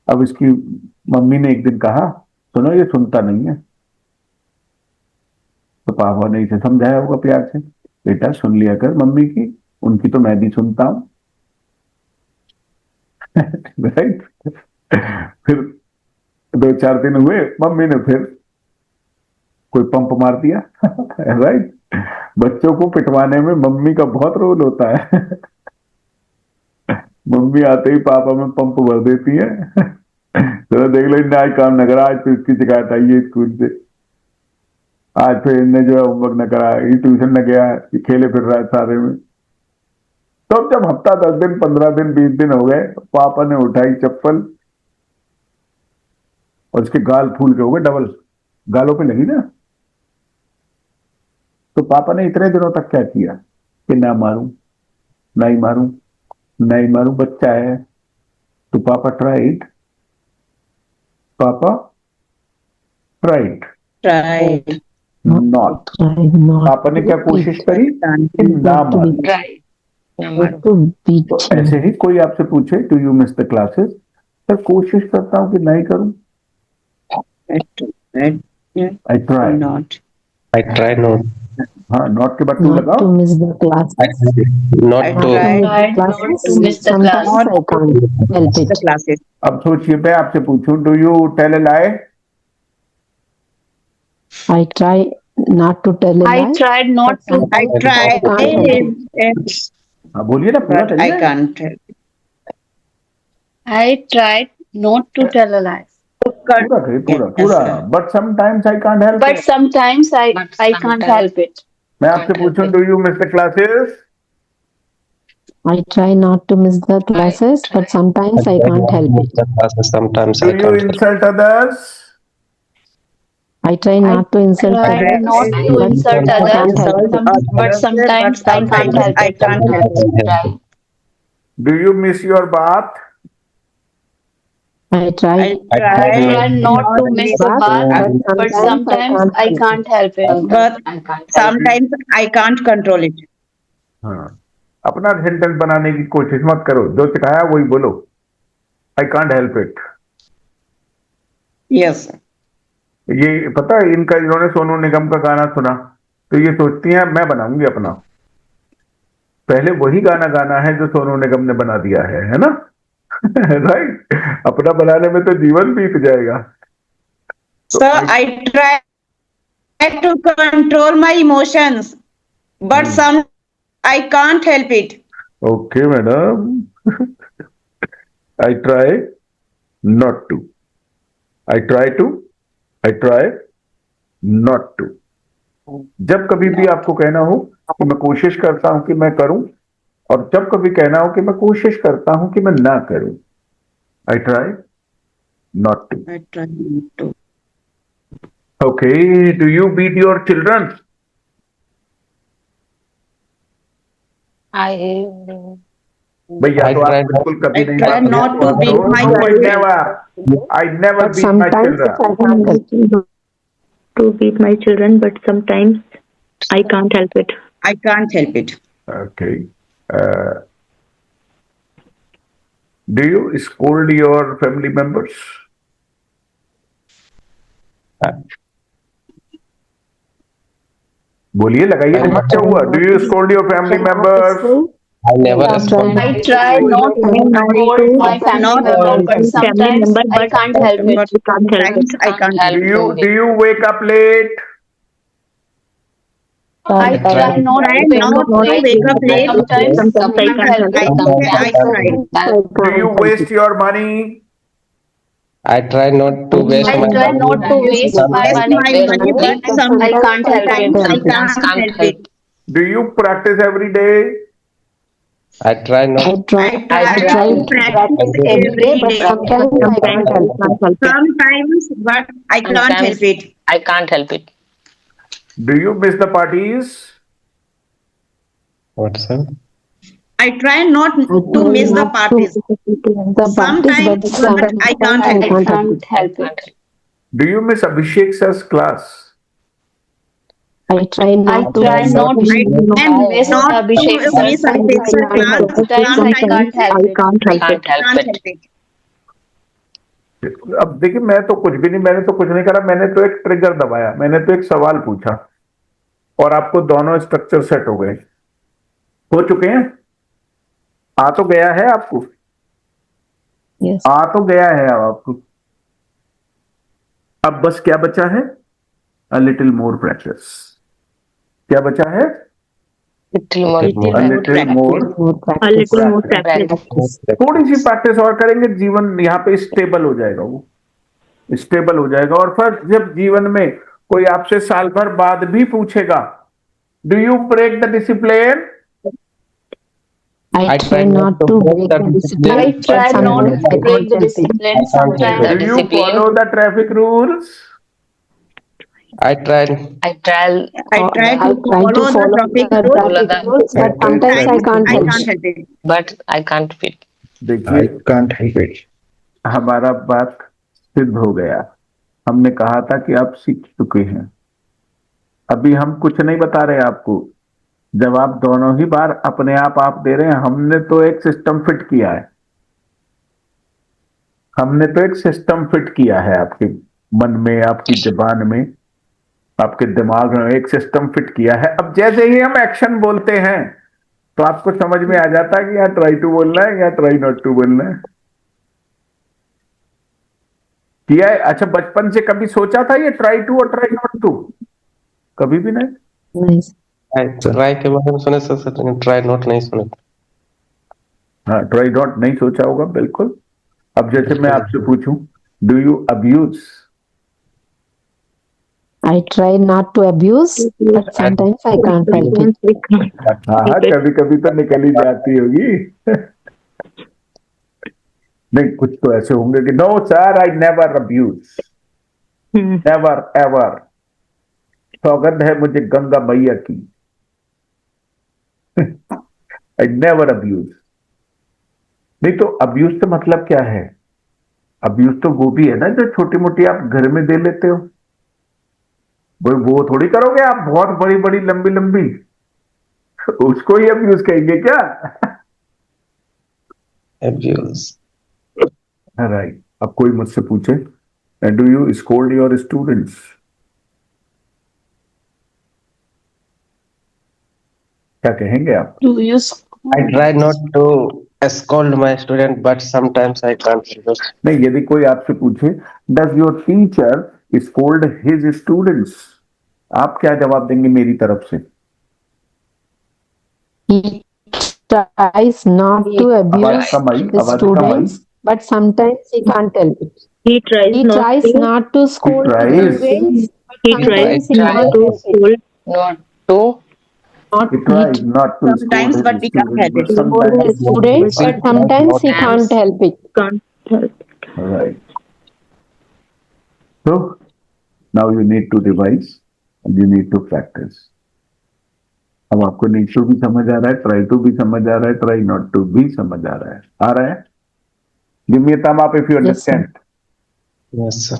अब इसकी मम्मी ने एक दिन कहा सुनो ये सुनता नहीं है, तो पापा ने इसे समझाया होगा प्यार से, बेटा सुन लिया कर मम्मी की, उनकी तो मैं भी सुनता हूं। राइट? फिर 2-4 दिन हुए, मम्मी ने फिर कोई पंप मार दिया। राइट? बच्चों को पिटवाने में मम्मी का बहुत रोल होता है। मम्मी आते ही पापा में पंप भर देती है। तो देख लो इन्हें आज काम न करा, आज तो इसकी शिकायत आई है स्कूल से, आज फिर इनने जो है होमवर्क न करा, ये ट्यूशन न गया, ये खेले फिर रहा है सारे में। तो जब हफ्ता 10 दिन 15 दिन 20 दिन हो गए, पापा ने उठाई चप्पल और उसके गाल फूल के हो गए, डबल गालों पे लगी ना। तो पापा ने इतने दिनों तक क्या किया कि ना मारूं, बच्चा है। तो पापा ट्राइड नॉट। पापा ने क्या कोशिश करी कि ना मारूं। तो ऐसे ही कोई आपसे पूछे do you miss the classes, तो कोशिश करता हूं कि नहीं करूं। I try Not. not. हाँ, नॉट के बाद टू Not लगाओ। to miss the classes. Not I to. tried Tried not to miss the Sometimes class. I can't help the it. classes. अब सोचिए, मैं आपसे पूछूं do you tell a lie. I try not to tell a I lie. tried not to. I tried, can't help it. हाँ बोलिए ना, पूरा but I करिए। can't help it. I tried not to tell a lie. पूरा करिए, पूरा। sir. But sometimes I can't help But it. sometimes I can't help it. मैं आपसे पूछूं do you miss the classes. I try not to miss the classes, but sometimes I can't help it. Sometimes do I you can't. Insult others. I try not to insult Try others, not to but insult I others, can't help it. but sometimes I can't help I it. can't help it. Do you miss your bath. I try I try not to miss the bath, but sometimes I can't help it. But sometimes I can't control it. हाँ, अपना sentence बनाने की कोशिश मत करो, जो सिखाया वही बोलो। I can't help it. Yes, sir. ये पता है, इनका इन्होंने सोनू निगम का गाना सुना तो ये सोचती हैं मैं बनाऊंगी अपना। पहले वही गाना गाना है जो सोनू निगम ने बना दिया है ना? राइट। अपना बनाने में तो जीवन बीत जाएगा। Sir, I try to control my emotions, but some I can't help it. Okay madam. I try not to, I try to, I try not to. जब कभी भी आपको कहना हो कि मैं कोशिश करता हूं कि मैं करूं, और जब कभी कहना हो कि मैं कोशिश करता हूं कि मैं ना करूं, I try not to. I try not to. Okay, do you beat your children? I भैया I तो आप try बिल्कुल कभी I नहीं try बात not to करते। beat No, my no, I children. never, I never But beat my sometimes children. I can't help it. to beat my children, but sometimes I can't help it. I can't help it. Okay. Do you scold your family members? बोलिए, लगाइए दिमाग, क्या हुआ? Do you scold your family members? I never I scold. I try not to scold my family Not member, but family sometimes member, I but can't help it. but we can't help it. sometimes I can't help Do it. you do you wake up late? I try not Try to wake not up to late. wake up late. Sometimes Sometimes I can't can't help help it. it. I try. Do you waste your money? I try not to waste I my try money. not to waste my Waste money, my but money, but I can't help it. sometimes I sometimes can't can't help it. Do you practice every day? I try not. I try to practice every day. but sometimes I can't help it. Can't help it. Sometimes, but I can't Sometimes help it. I can't help it. Do you miss the parties? What, sir? I try not to miss the parties. The parties, Sometimes, but but I can't I help it. can't help it. help it. Do you miss Abhishek sir's class? I try I not to try miss not the to And miss not to Abhishek miss sir's Abhishek sir class. Sometimes I can't help I it. can't help Can't it. help Can't it. help it. अब देखिए, मैं तो कुछ भी नहीं, मैंने तो कुछ नहीं करा, मैंने तो एक ट्रिगर दबाया, मैंने तो एक सवाल पूछा और आपको दोनों स्ट्रक्चर सेट हो गए, हो चुके हैं। आ तो गया है आपको, Yes. आ तो गया है अब आपको। अब बस क्या बचा है? A little more practice. क्या बचा है? Little more. A little more More A little more practice. practice. थोड़ी सी प्रैक्टिस और करेंगे, जीवन यहाँ पे स्टेबल हो जाएगा, वो स्टेबल हो जाएगा। और फिर जब जीवन में कोई आपसे साल भर बाद भी पूछेगा, do you break the discipline? I try not to break the discipline. I but try not sometimes to I break can't the help it. discipline. Sometimes Do you follow the traffic rules? I try. I try. I try I to try to follow the traffic rules. Follow the rules, but sometimes I can't I help can't it. help it. But I can't fit. देखिए, can't help it. हमारा बात सिद्ध हो गया। हमने कहा था कि आप सीख चुके हैं, अभी हम कुछ नहीं बता रहे आपको। जब आप दोनों ही बार अपने आप दे रहे हैं, हमने तो एक सिस्टम फिट किया है, हमने तो एक सिस्टम फिट किया है आपके मन में, आपकी जुबान में, आपके दिमाग में एक सिस्टम फिट किया है। अब जैसे ही हम एक्शन बोलते हैं तो आपको समझ में आ जाता है कि यहाँ ट्राई टू बोलना है या ट्राई नॉट टू बोलना है। किया है? अच्छा, बचपन से कभी सोचा था ये ट्राई टू और ट्राई नॉट टू? कभी भी नहीं। Nice. ट्राई के बारे में सुने सर, ट्राई नॉट नहीं सुने। हाँ, ट्राई नॉट नहीं सोचा होगा, बिल्कुल। अब जैसे मैं आपसे पूछूं, do you abuse? I try not to abuse, but sometimes I can't help it. हाँ, कभी कभी तो निकल ही जाती होगी। नहीं, कुछ तो ऐसे होंगे कि no sir, I never abuse, never ever, सौगंध है मुझे गंगा मैया की, आई नेवर अब्यूज। नहीं तो अब्यूज का मतलब क्या है? अब्यूज तो वो भी है ना जो छोटी मोटी आप घर में दे लेते हो, वो थोड़ी करोगे आप बहुत बड़ी बड़ी लंबी लंबी। उसको ही अब्यूज कहेंगे क्या? Abuse. राइट। अब कोई मुझसे पूछे, do you scold your students? क्या कहेंगे आप? Do you I try not to scold my student, but sometimes I can't help it. नहीं, यदि कोई आपसे पूछे does your teacher scold his students, आप क्या जवाब देंगे मेरी तरफ से? He tries not to आवाज abuse कम आई, his आवाज कम आई। students, but sometimes he can't help it. He tries He not tries to. not to scold his tries. students, but He tries sometimes he tries can't to help it. scold. Not to. He tries not to Sometimes, scold but his we can't students, help but it. Scold his sometimes students, But but sometimes he sometimes- can't help it. Can't help. right. So now you need to revise and you need to practice. अब आपको need to भी समझ आ रहा है, try to भी समझ आ रहा है, ट्राई नॉट टू भी समझ आ रहा है। आ रहा है? Give me a thumb up if you Yes, sir. Understand. Yes, sir.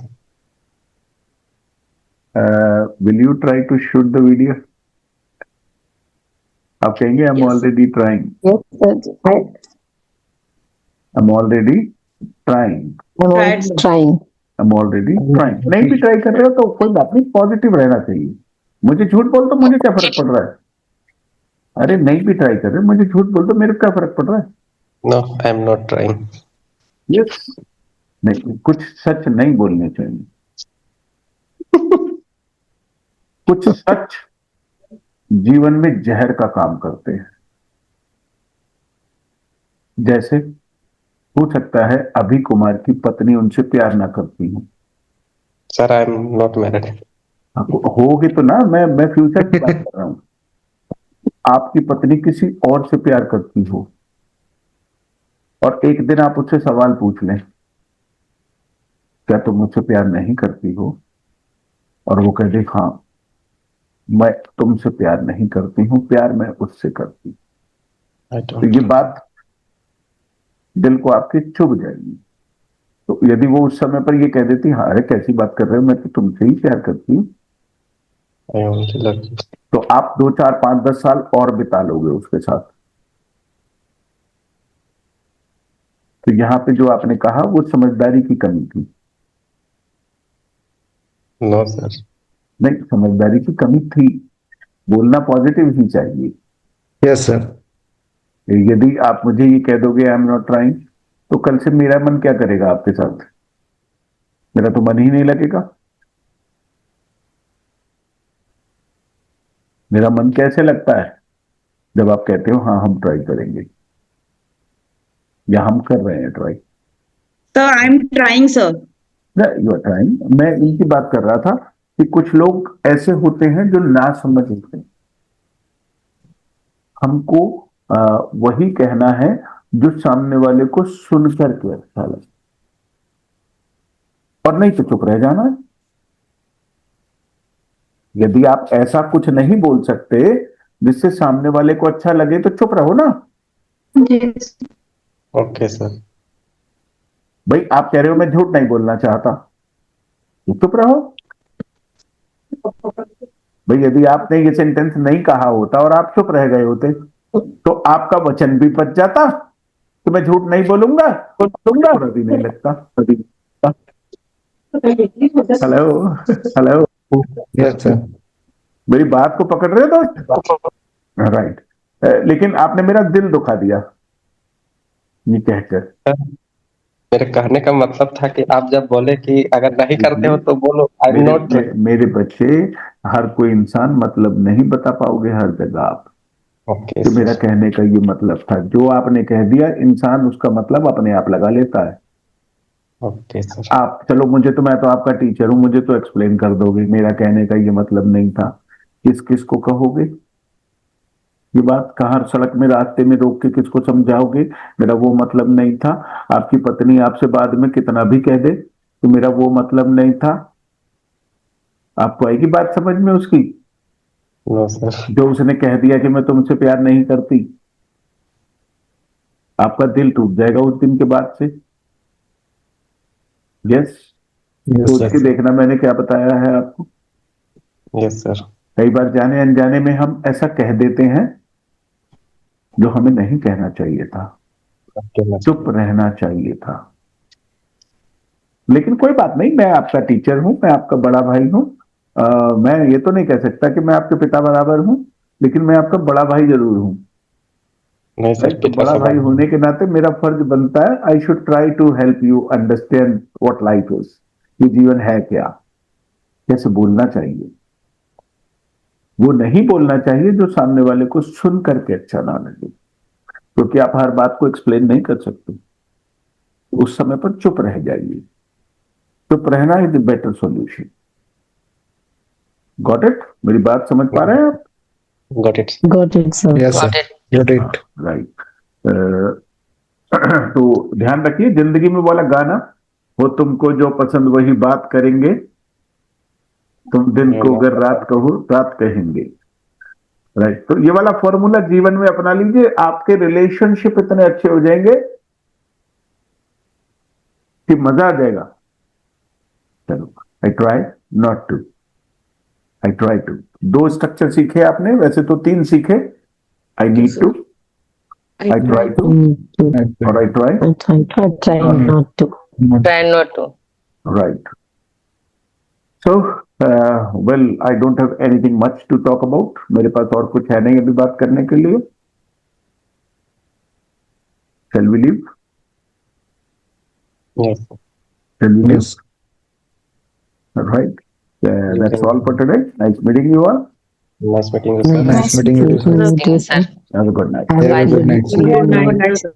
Will you try to shoot the video? आप कहेंगे I am Yes. Already trying, Yes, sir. I am already trying, I'm Tried. already trying. I am already trying. नहीं भी try कर रहे हो तो कोई बात नहीं, पॉजिटिव रहना चाहिए। मुझे झूठ बोल तो मुझे क्या फर्क पड़ रहा है? अरे नहीं भी ट्राई कर रहे, मुझे झूठ बोल तो मेरे को क्या फर्क पड़ रहा है? No, I'm not trying. Yes. नहीं, कुछ सच नहीं बोलने चाहिए। कुछ सच जीवन में जहर का काम करते हैं। जैसे हो सकता है अभी कुमार की पत्नी उनसे प्यार ना करती हो। Sir, I'm not married. होगी तो ना, मैं फ्यूचर की बात कर रहा हूं। आपकी पत्नी किसी और से प्यार करती हो और एक दिन आप उससे सवाल पूछ लें, क्या तुम मुझसे प्यार नहीं करती हो? और वो कह दे हाँ, मैं तुमसे प्यार नहीं करती हूं, प्यार मैं उससे करती हूं। I तो don't. ये बात दिल को आपके चुभ जाएगी। तो यदि वो उस समय पर ये कह देती हाँ, अरे कैसी बात कर रहे हो, मैं तो तुमसे ही प्यार करती हूँ, I only love you. तो आप 2, 4, 5, 10 साल और बिता लोगे उसके साथ। तो यहां पे जो आपने कहा वो समझदारी की कमी थी। No, sir. नहीं, समझदारी की कमी थी। बोलना पॉजिटिव ही चाहिए। Yes sir. यदि आप मुझे ये कह दोगे आई एम नॉट ट्राइंग, तो कल से मेरा मन क्या करेगा आपके साथ? मेरा तो मन ही नहीं लगेगा। मेरा मन कैसे लगता है जब आप कहते हो हाँ हम ट्राई करेंगे या हम कर रहे हैं try. So I'm trying, sir. You are trying. मैं इनकी बात कर रहा था कि कुछ लोग ऐसे होते हैं जो ना समझ होते हैं। हमको वही कहना है जो सामने वाले को सुनकर के अच्छा लगे, और नहीं तो चुप रह जाना है। यदि आप ऐसा कुछ नहीं बोल सकते जिससे सामने वाले को अच्छा लगे तो चुप रहो ना। Okay, sir. भाई आप कह रहे हो मैं झूठ नहीं बोलना चाहता, तो चुप रहो। भाई यदि आपने ये सेंटेंस नहीं कहा होता और आप चुप रह गए होते तो आपका वचन भी बच जाता तो मैं झूठ नहीं बोलूंगा, बुरा भी नहीं लगता। Hello hello, yes sir. मेरी बात को पकड़ रहे हो तो? राइट। लेकिन आपने मेरा दिल दुखा दिया ये कहकर। मेरे कहने का मतलब था कि आप जब बोले कि अगर नहीं करते हो तो बोलो I'm not trying. मेरे बच्चे, हर कोई इंसान मतलब नहीं बता पाओगे हर जगह आप। Okay, तो मेरा sir. कहने का ये मतलब था, जो आपने कह दिया इंसान उसका मतलब अपने आप लगा लेता है। Okay, sir. आप चलो, मुझे तो, मैं तो आपका टीचर हूं, मुझे तो एक्सप्लेन कर दोगे मेरा कहने का ये मतलब नहीं था। किस किस को कहोगे ये बात? कहाँ सड़क में रास्ते में रोक के किसको समझाओगे मेरा वो मतलब नहीं था? आपकी पत्नी आपसे बाद में कितना भी कह दे तो मेरा वो मतलब नहीं था, आपको आएगी बात समझ में उसकी? No, sir. जो उसने कह दिया कि मैं तुमसे प्यार नहीं करती, आपका दिल टूट जाएगा उस दिन के बाद से। यस, सोच के देखना मैंने क्या बताया है आपको। Yes, sir. कई बार जाने अनजाने में हम ऐसा कह देते हैं जो हमें नहीं कहना चाहिए था, चुप रहना चाहिए था। लेकिन कोई बात नहीं, मैं आपका टीचर हूं, मैं आपका बड़ा भाई हूं। मैं ये तो नहीं कह सकता कि मैं आपके पिता बराबर हूं, लेकिन मैं आपका बड़ा भाई जरूर हूं। नहीं सर, तो बड़ा भाई होने के नाते मेरा फर्ज बनता है, I should try to help you understand what life is, ये जीवन है क्या, कैसे बोलना चाहिए। वो नहीं बोलना चाहिए जो सामने वाले को सुन करके अच्छा ना लगे, क्योंकि आप हर बात को एक्सप्लेन नहीं कर सकते। उस समय पर चुप रह जाइए। चुप रहना is the better solution. Got it? मेरी बात समझ पा रहे हैं आप? Got it. Got it, sir. Yes, sir. Got it. Got it. Right. तो ध्यान रखिए, जिंदगी में वाला गाना, वो तुमको जो पसंद वही बात करेंगे, तुम दिन को अगर रात कहो रात कहेंगे। राइट। तो ये वाला फॉर्मूला जीवन में अपना लीजिए, आपके रिलेशनशिप इतने अच्छे हो जाएंगे कि मजा आ जाएगा। चलो, I try not to, I try to. 2 structure सीखे आपने, वैसे तो 3 सीखे। I need to, I try to, और I try I try not to. Try not to. right. So well, I don't have anything much to talk about. मेरे पास और कुछ है नहीं अभी बात करने के लिए। Shall we leave? Yes. Shall we leave? Yes. All right. That's all for today. Nice meeting you all. Nice meeting you, sir. Nice meeting you. Thank you, Yes, sir. sir. Have a good night. Have a good night, sir. Good night, sir.